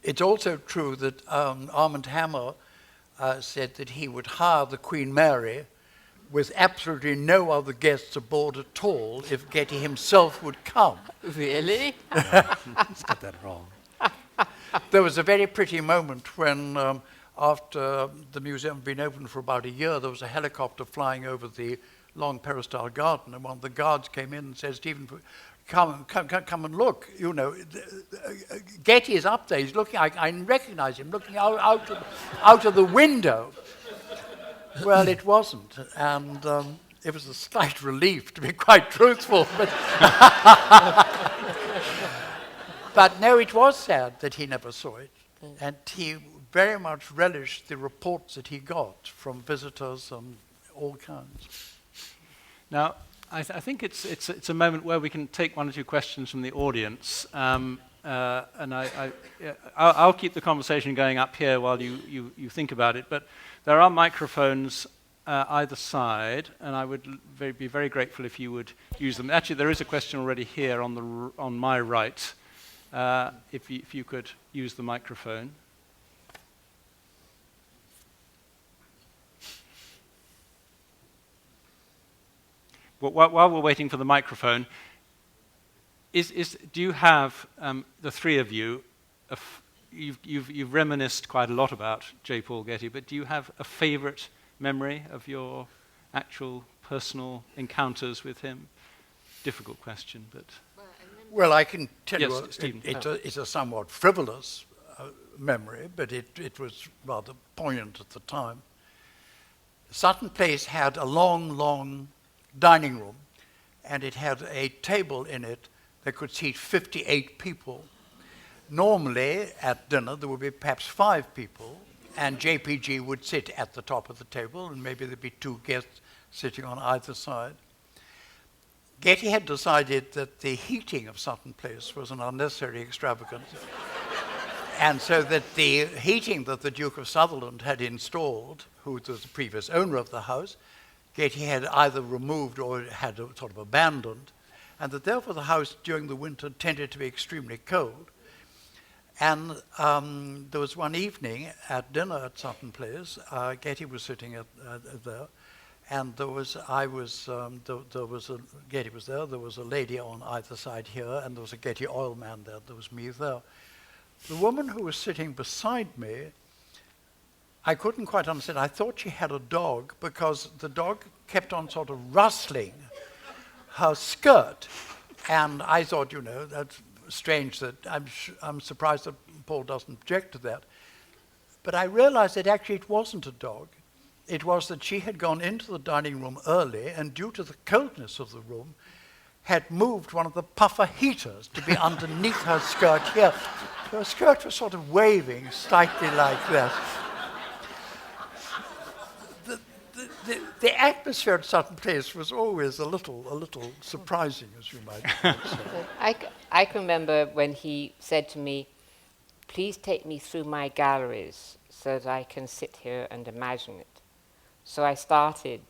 It's also true that Armand Hammer said that he would hire the Queen Mary with absolutely no other guests aboard at all if Getty himself would come. Really? He's got that wrong. There was a very pretty moment when, after the museum had been open for about a year, there was a helicopter flying over the long peristyle garden, and one of the guards came in and said, "Stephen, come and look. You know, Getty is up there. He's looking. I recognize him looking out of the window." Well, it wasn't, and it was a slight relief, to be quite truthful. But no, it was sad that he never saw it, and he very much relished the reports that he got from visitors and all kinds. Now, I think it's a moment where we can take one or two questions from the audience, and I'll keep the conversation going up here while you think about it. But there are microphones either side, and I would be very grateful if you would use them. Actually, there is a question already here on my right. If you could use the microphone. While we're waiting for the microphone, do you have, the three of you, you've reminisced quite a lot about J. Paul Getty, but do you have a favorite memory of your actual personal encounters with him? Difficult question, but... Well, I can tell Yes, you, Stephen. it's a somewhat frivolous memory, but it was rather poignant at the time. Sutton Place had a long dining room, and it had a table in it that could seat 58 people. Normally, at dinner, there would be perhaps 5 people, and JPG would sit at the top of the table, and maybe there'd be 2 guests sitting on either side. Getty had decided that the heating of Sutton Place was an unnecessary extravagance, and so that the heating that the Duke of Sutherland had installed, who was the previous owner of the house, Getty had either removed or had sort of abandoned, and that therefore the house during the winter tended to be extremely cold. And there was one evening at dinner at Sutton Place, Getty was sitting there, and Getty was there, there was a lady on either side here, and there was a Getty oil man there was me there. The woman who was sitting beside me, I couldn't quite understand. I thought she had a dog because the dog kept on sort of rustling her skirt. And I thought, you know, that's strange that I'm surprised that Paul doesn't object to that. But I realized that actually it wasn't a dog. It was that she had gone into the dining room early, and due to the coldness of the room, had moved one of the puffer heaters to be underneath her skirt here. Her skirt was sort of waving slightly like that. The atmosphere at Sutton Place was always a little surprising, as you might say. I can remember when he said to me, "Please take me through my galleries so that I can sit here and imagine it." So I started...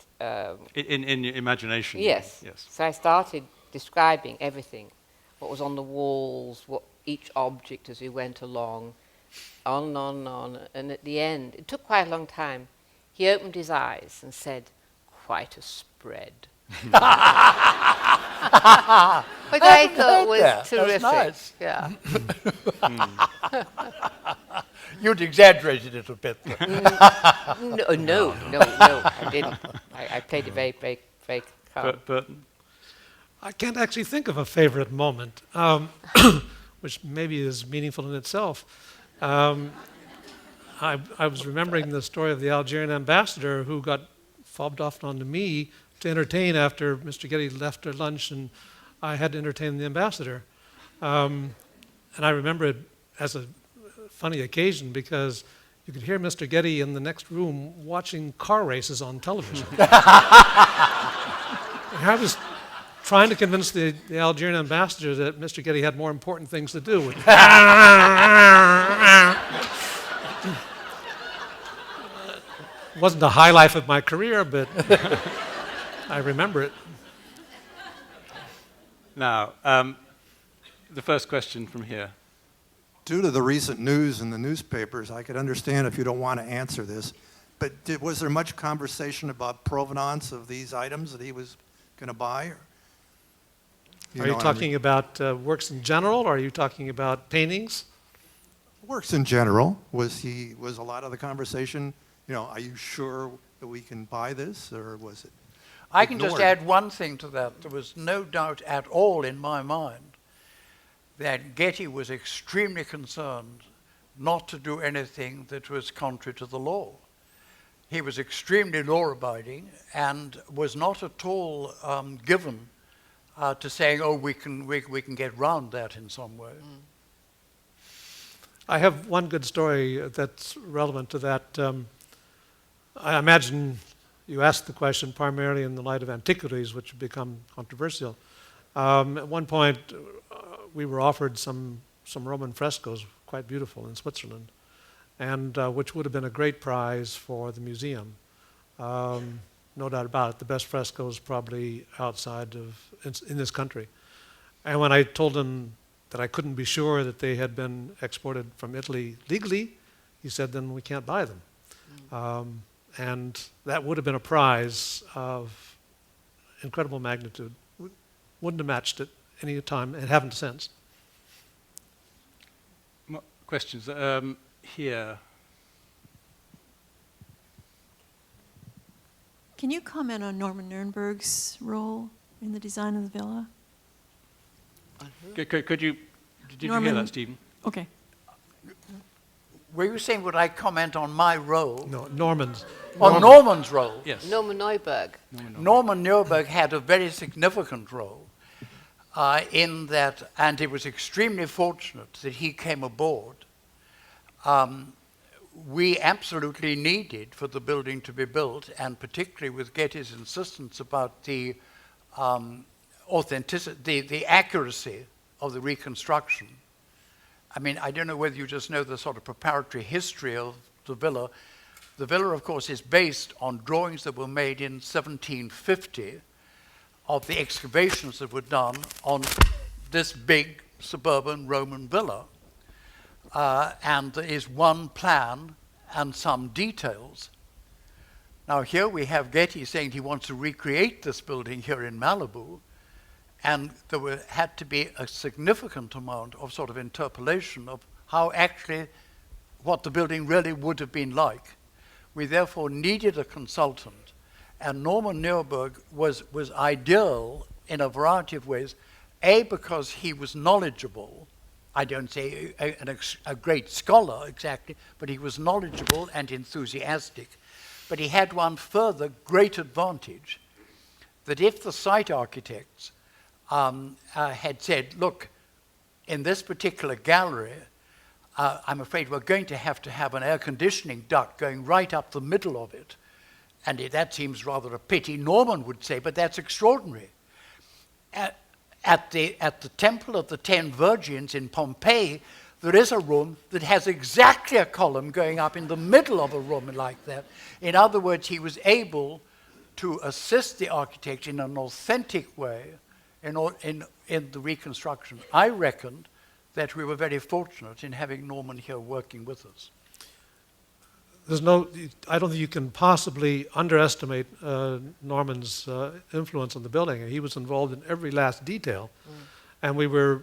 in your imagination? Yes. Yes. So I started describing everything, what was on the walls, what each object as we went along, on and on and on. And at the end, it took quite a long time, he opened his eyes and said, "Quite a spread." Which I thought was terrific. Nice. Yeah. You'd exaggerated it a bit. No, I didn't. I played it very, very, very calm. Burton? I can't actually think of a favorite moment, which maybe is meaningful in itself. I was remembering the story of the Algerian ambassador who got fobbed off onto me to entertain after Mr. Getty left at lunch, and I had to entertain the ambassador. And I remember it as a funny occasion because you could hear Mr. Getty in the next room watching car races on television. And I was trying to convince the Algerian ambassador that Mr. Getty had more important things to do. It wasn't a high life of my career, but I remember it. Now, the first question from here. Due to the recent news in the newspapers, I could understand if you don't want to answer this, but was there much conversation about provenance of these items that he was going to buy? Are you talking about works in general, or are you talking about paintings? Works in general. Was a lot of the conversation, are you sure that we can buy this, or was it I can just ignored? add one thing to that. There was no doubt at all in my mind that Getty was extremely concerned not to do anything that was contrary to the law. He was extremely law-abiding and was not at all given to saying, "Oh, we can get round that in some way." I have one good story that's relevant to that. I imagine you asked the question primarily in the light of antiquities, which have become controversial. At one point, we were offered some Roman frescoes, quite beautiful, in Switzerland, and which would have been a great prize for the museum. No doubt about it, the best frescoes probably outside of, in this country. And when I told him that I couldn't be sure that they had been exported from Italy legally, he said, then we can't buy them. And that would have been a prize of incredible magnitude. Wouldn't have matched it any time, and haven't since. Questions here. Can you comment on Norman Nurnberg's role in the design of the villa? Did you hear Norman- that, Stephen? Okay. Were you saying would I comment on my role? No, Normans. On Norman's role? Yes. Norman Neuberg. Norman Nuremberg had a very significant role in that, and he was extremely fortunate that he came aboard. We absolutely needed for the building to be built, and particularly with Getty's insistence about the authenticity, the accuracy of the reconstruction. I mean, I don't know whether you just know the sort of preparatory history of the villa. The villa, of course, is based on drawings that were made in 1750 of the excavations that were done on this big suburban Roman villa. And there is one plan and some details. Now here we have Getty saying he wants to recreate this building here in Malibu, and there had to be a significant amount of sort of interpolation of how actually what the building really would have been like. We therefore needed a consultant, and Norman Nuremberg was ideal in a variety of ways. A, because he was knowledgeable. I don't say a great scholar exactly, but he was knowledgeable and enthusiastic. But he had one further great advantage, that if the site architects had said, look, in this particular gallery, I'm afraid we're going to have an air conditioning duct going right up the middle of it. And that seems rather a pity, Norman would say, but that's extraordinary. At the Temple of the Ten Virgins in Pompeii, there is a room that has exactly a column going up in the middle of a room like that. In other words, he was able to assist the architect in an authentic way in the reconstruction. I reckoned that we were very fortunate in having Norman here working with us. I don't think you can possibly underestimate Norman's influence on the building. He was involved in every last detail. And we were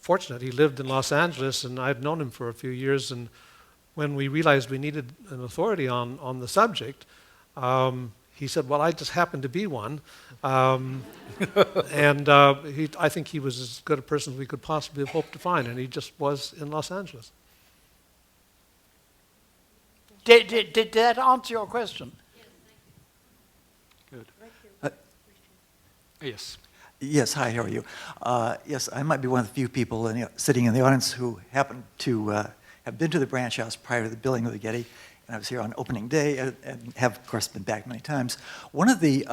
fortunate. He lived in Los Angeles, and I'd known him for a few years. And when we realized we needed an authority on the subject, he said, well, I just happen to be one. And I think he was as good a person as we could possibly have hoped to find, and he just was in Los Angeles. Did that answer your question? Good. Yes. Yes, hi, how are you? Yes, I might be one of the few people sitting in the audience who happen to have been to the branch house prior to the building of the Getty, and I was here on opening day and have, of course, been back many times. One of the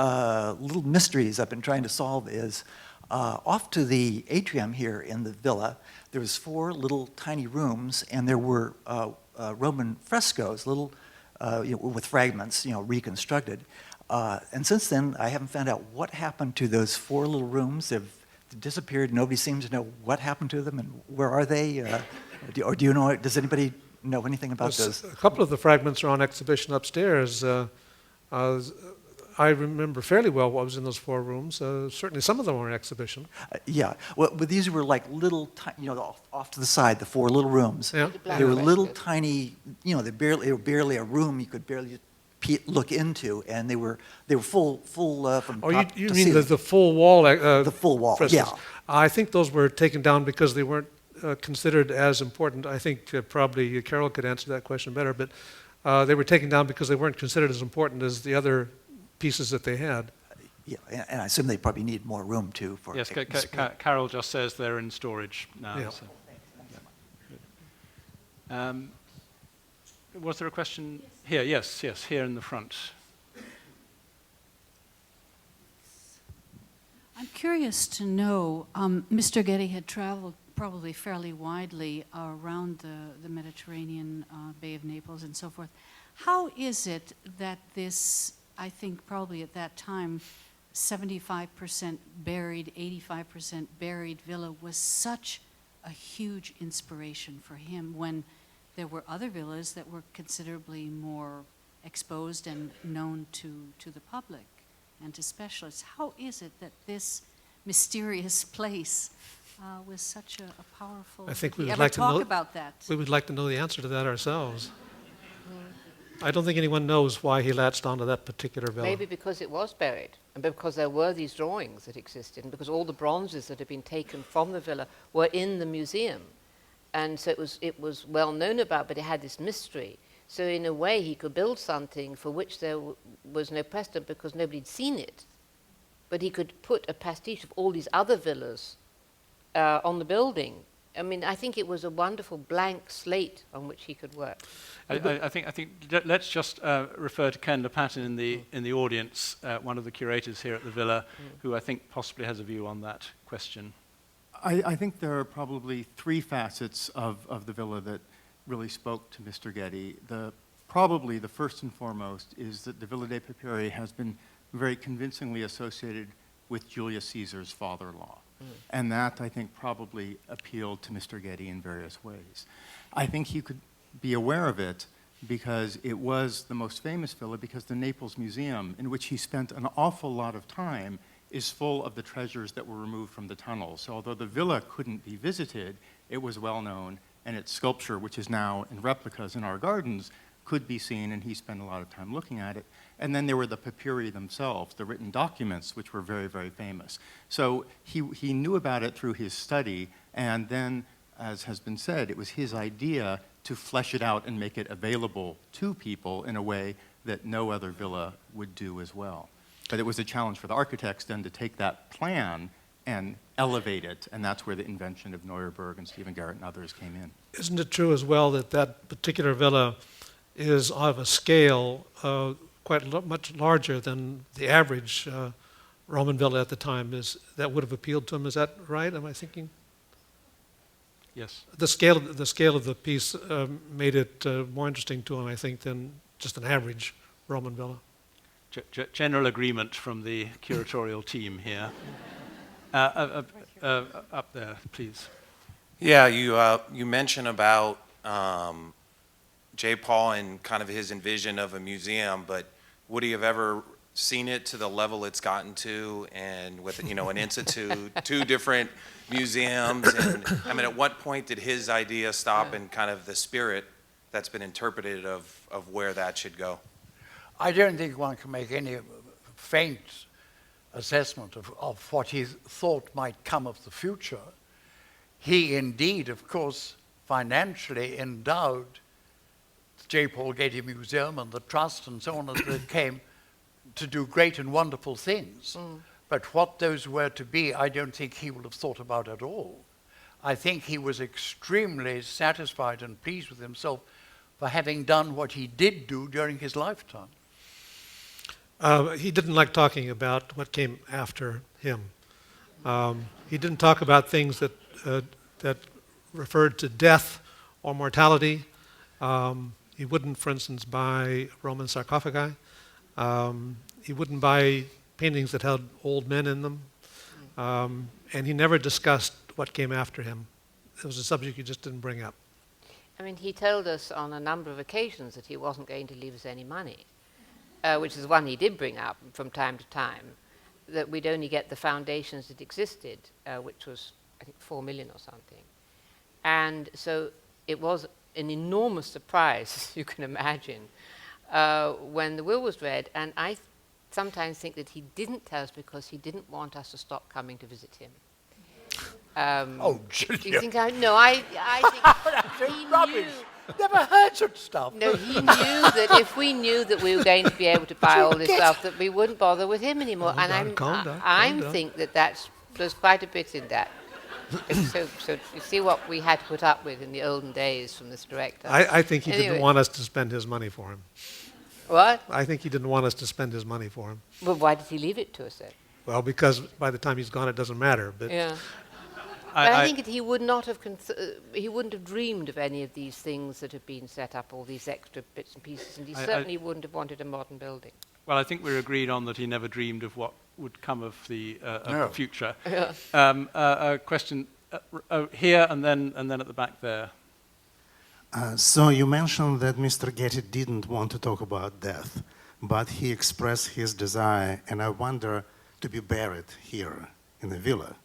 little mysteries I've been trying to solve is off to the atrium here in the villa, there was 4 little tiny rooms, and there were Roman frescoes, little with fragments, reconstructed. And since then, I haven't found out what happened to those 4 little rooms. Did disappeared. Nobody seems to know what happened to them and where are they? Or do you know? Does anybody know anything about those? A couple of the fragments are on exhibition upstairs. I remember fairly well what was in those 4 rooms. Certainly some of them are on exhibition. Yeah. Well, but these were like little, off to the side, the 4 little rooms. Yeah. They were little tiny, they were barely a room you could barely look into, and they were full from top you to mean ceiling. the full wall? The full wall, frescoes. yeah. I think those were taken down because they weren't considered as important. I think probably Carol could answer that question better, but they were taken down because they weren't considered as important as the other pieces that they had. Yeah, and I assume they probably need more room too. Yes, Carol just says they're in storage now. Yeah. So. Was there a question here? Yes, here in the front. I'm curious to know, Mr. Getty had traveled probably fairly widely around the Mediterranean, Bay of Naples and so forth. How is it that this, I think probably at that time, 75% buried, 85% buried villa was such a huge inspiration for him when there were other villas that were considerably more exposed and known to the public and to specialists? How is it that this mysterious place was such a powerful... I think we Did would you ever like to talk know about that? We would like to know the answer to that ourselves. I don't think anyone knows why he latched onto that particular villa. Maybe because it was buried, and because there were these drawings that existed, and because all the bronzes that had been taken from the villa were in the museum. And so it was well known about, but it had this mystery. So in a way, he could build something for which there was no precedent because nobody had seen it. But he could put a pastiche of all these other villas on the building. I mean, I think it was a wonderful blank slate on which he could work. I think let's just refer to Ken LePatin in the audience, one of the curators here at the villa, who I think possibly has a view on that question. I think there are probably 3 facets of the villa that really spoke to Mr. Getty. Probably the first and foremost is that the Villa dei Papiri has been very convincingly associated with Julius Caesar's father-in-law. And that, I think, probably appealed to Mr. Getty in various ways. I think he could be aware of it because it was the most famous villa because the Naples Museum, in which he spent an awful lot of time, is full of the treasures that were removed from the tunnels. So although the villa couldn't be visited, it was well known, and its sculpture, which is now in replicas in our gardens, could be seen, and he spent a lot of time looking at it. And then there were the papyri themselves, the written documents, which were very, very famous. So he knew about it through his study, and then, as has been said, it was his idea to flesh it out and make it available to people in a way that no other villa would do as well. But it was a challenge for the architects then to take that plan and elevate it, and that's where the invention of Neuerberg and Stephen Garrett and others came in. Isn't it true as well that that particular villa is of a scale much larger than the average Roman villa at the time that would have appealed to him? Is that right? Am I thinking? Yes. The scale of the piece made it more interesting to him, I think, than just an average Roman villa. General agreement from the curatorial team here. Up there, please. Yeah, you mentioned about J. Paul and kind of his envision of a museum, but would he have ever seen it to the level it's gotten to, and with an institute, 2 different museums, and I mean, at what point did his idea stop and kind of the spirit that's been interpreted of where that should go? I don't think one can make any faint assessment of what he thought might come of the future. He indeed, of course, financially endowed the J. Paul Getty Museum and the Trust and so on as they came to do great and wonderful things. But what those were to be, I don't think he would have thought about at all. I think he was extremely satisfied and pleased with himself for having done what he did do during his lifetime. He didn't like talking about what came after him. He didn't talk about things that referred to death or mortality. He wouldn't, for instance, buy Roman sarcophagi. He wouldn't buy paintings that had old men in them. and he never discussed what came after him. It was a subject he just didn't bring up. I mean, he told us on a number of occasions that he wasn't going to leave us any money, which is one he did bring up from time to time, that we'd only get the foundations that existed, which was, I think, 4 million or something. And so it was an enormous surprise, as you can imagine, when the will was read. And I sometimes think that he didn't tell us because he didn't want us to stop coming to visit him. Oh, Gillian. Do you think I think he rubbish. knew. Never heard such stuff. No, he knew that if we knew that we were going to be able to buy all this stuff, that we wouldn't bother with him anymore. Calm down, I think there's quite a bit in that. So you see what we had to put up with in the olden days from this director. I think he Anyway. didn't want us to spend his money for him. What? I think he didn't want us to spend his money for him. Well, why did he leave it to us then? Well, because by the time he's gone, it doesn't matter. But Yeah. But I think that he would not have he wouldn't have dreamed of any of these things that have been set up, all these extra bits and pieces, and he certainly wouldn't have wanted a modern building. Well, I think we're agreed on that he never dreamed of what would come of the future. Yeah. A question here and then at the back there. So you mentioned that Mr. Getty didn't want to talk about death, but he expressed his desire, and I wonder, to be buried here in the villa,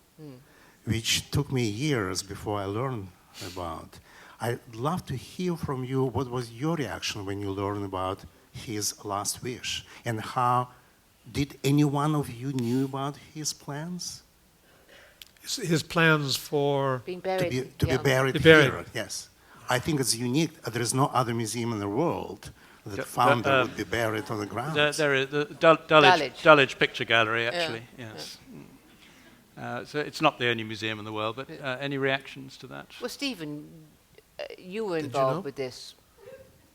which took me years before I learned about. I'd love to hear from you what was your reaction when you learned about his last wish, and how did any one of you knew about his plans? his plans for Being buried. To be buried Be buried. here, yes. I think it's unique. There is no other museum in the world that founder would be buried on the ground. There is the Dulwich. Dulwich Picture Gallery, actually, Yeah. yes. So it's not the only museum in the world, but any reactions to that? Well, Stephen, you were Did you involved know? with this,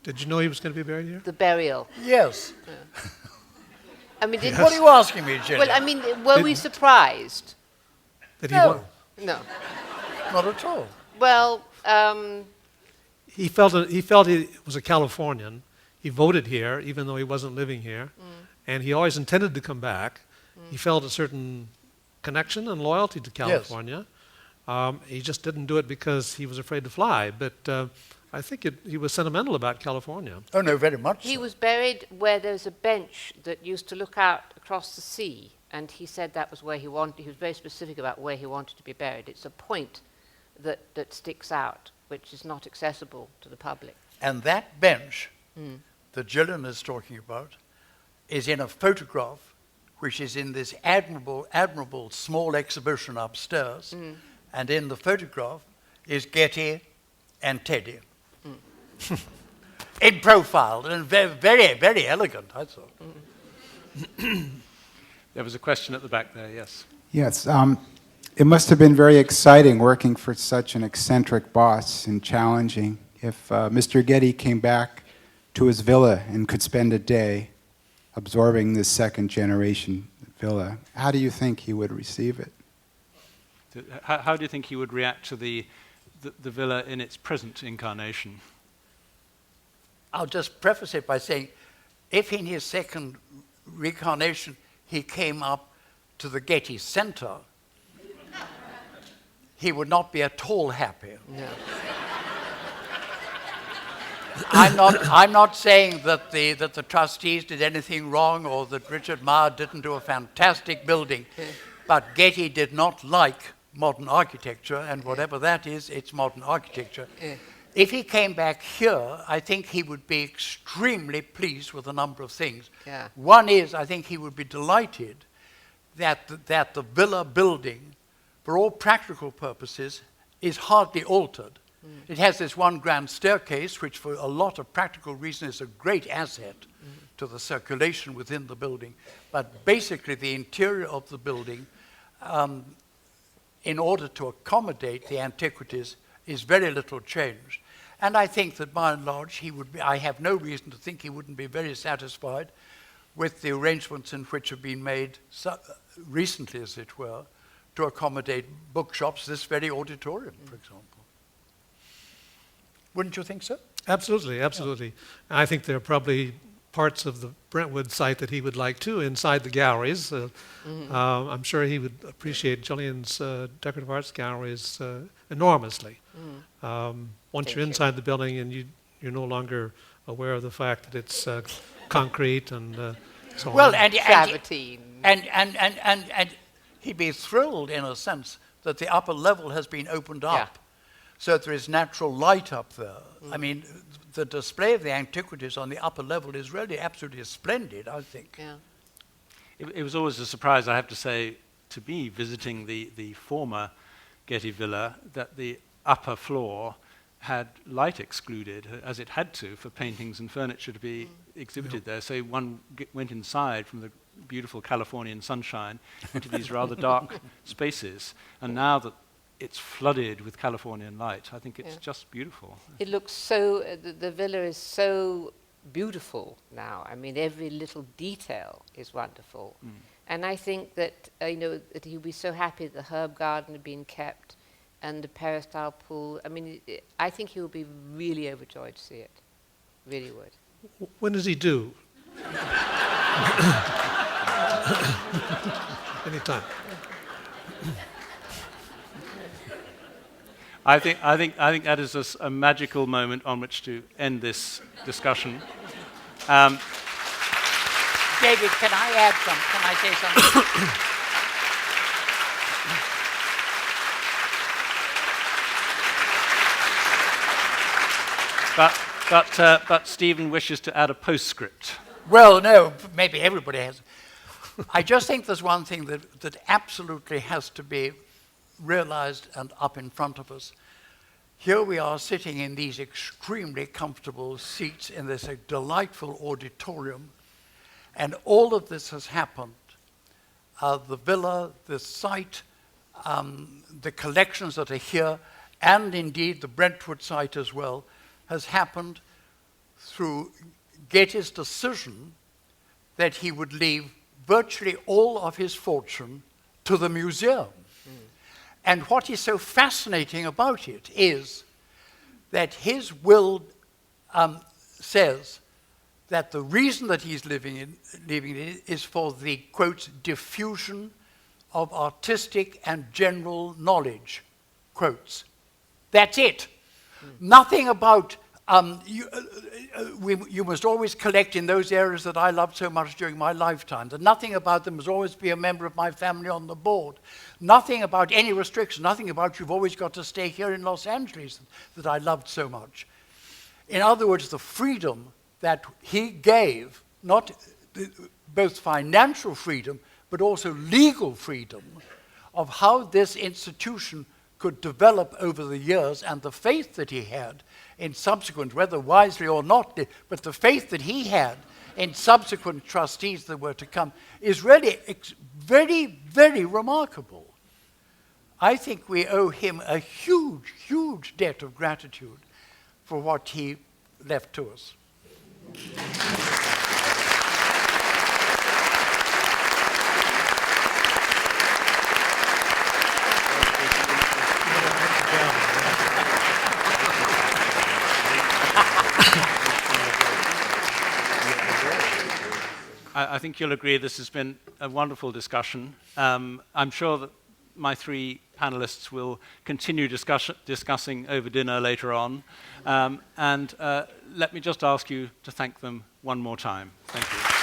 Did you know he was going to be buried here? the burial. Yes. I mean, What are you asking me, Gillian? well, I mean, were we surprised? That he No. wa- No. Not at all. Well, he felt he was a Californian. He voted here, even though he wasn't living here, and he always intended to come back. He felt a certain connection and loyalty to California. He just didn't do it because he was afraid to fly. But I think he was sentimental about California. Oh, no, very much he so. was buried where there's a bench that used to look out across the sea, and he said that was where he wanted. He was very specific about where he wanted to be buried. It's a point that sticks out, which is not accessible to the public. And that bench that Gillian is talking about is in a photograph which is in this admirable small exhibition upstairs. And in the photograph is Getty and Teddy. In profile, and very, very elegant, I thought. There was a question at the back there, yes. Yes, it must have been very exciting working for such an eccentric boss and challenging. If Mr. Getty came back to his villa and could spend a day absorbing this second generation villa, how do you think he would receive it? How do you think he would react to the villa in its present incarnation? I'll just preface it by saying, if in his second reincarnation he came up to the Getty Center, he would not be at all happy. No. I'm not saying that the trustees did anything wrong or that Richard Meyer didn't do a fantastic building, but Getty did not like modern architecture, and whatever that is, it's modern architecture. If he came back here, I think he would be extremely pleased with a number of things. Yeah. One is, I think he would be delighted that the villa building, for all practical purposes, is hardly altered. It has this one grand staircase, which for a lot of practical reasons is a great asset to the circulation within the building. But basically the interior of the building, in order to accommodate the antiquities, is very little changed. And I think that by and large I have no reason to think he wouldn't be very satisfied with the arrangements in which have been made recently, as it were, to accommodate bookshops, this very auditorium, for example. Wouldn't you think so? Absolutely, absolutely. I think there are probably parts of the Brentwood site that he would like too, inside the galleries. I'm sure he would appreciate Gillian's decorative arts galleries enormously. Once you're inside the building and you're no longer aware of the fact that it's concrete and so on. Well, Travertine. and he'd be thrilled, in a sense, that the upper level has been opened up, Yeah. so that there is natural light up there. I mean, the display of the antiquities on the upper level is really absolutely splendid, I think. Yeah. It was always a surprise, I have to say, to me, visiting the former Getty Villa, that the upper floor had light excluded, as it had to, for paintings and furniture to be exhibited there. So one went inside from the beautiful Californian sunshine into these rather dark spaces. And now that it's flooded with Californian light, I think it's just beautiful. It looks so, the villa is so beautiful now. I mean, every little detail is wonderful. And I think that, that he'll be so happy that the herb garden had been kept and the peristyle pool. I mean, I think he will be really overjoyed to see it. Really would. When does he do? Anytime. I think that is a magical moment on which to end this discussion. David, can I add some? Can I say something? But Stephen wishes to add a postscript. Well, no, maybe everybody has. I just think there's one thing that absolutely has to be realized and up in front of us. Here we are sitting in these extremely comfortable seats in this delightful auditorium, and all of this has happened. The villa, the site, the collections that are here, and indeed the Brentwood site as well, has happened through Getty's decision that he would leave virtually all of his fortune to the museum. And what is so fascinating about it is that his will says that the reason that he's leaving it is for the, quote, diffusion of artistic and general knowledge, quotes. That's it. Nothing about, you must always collect in those areas that I loved so much during my lifetime. That nothing about them must always be a member of my family on the board. Nothing about any restriction, nothing about you've always got to stay here in Los Angeles that I loved so much. In other words, the freedom that he gave, not both financial freedom, but also legal freedom of how this institution could develop over the years, and the faith that he had in subsequent, whether wisely or not, but the faith that he had in subsequent trustees that were to come is really very, very remarkable. I think we owe him a huge, huge debt of gratitude for what he left to us. I think you'll agree this has been a wonderful discussion. I'm sure that my three panelists will continue discussing over dinner later on. And let me just ask you to thank them one more time. Thank you.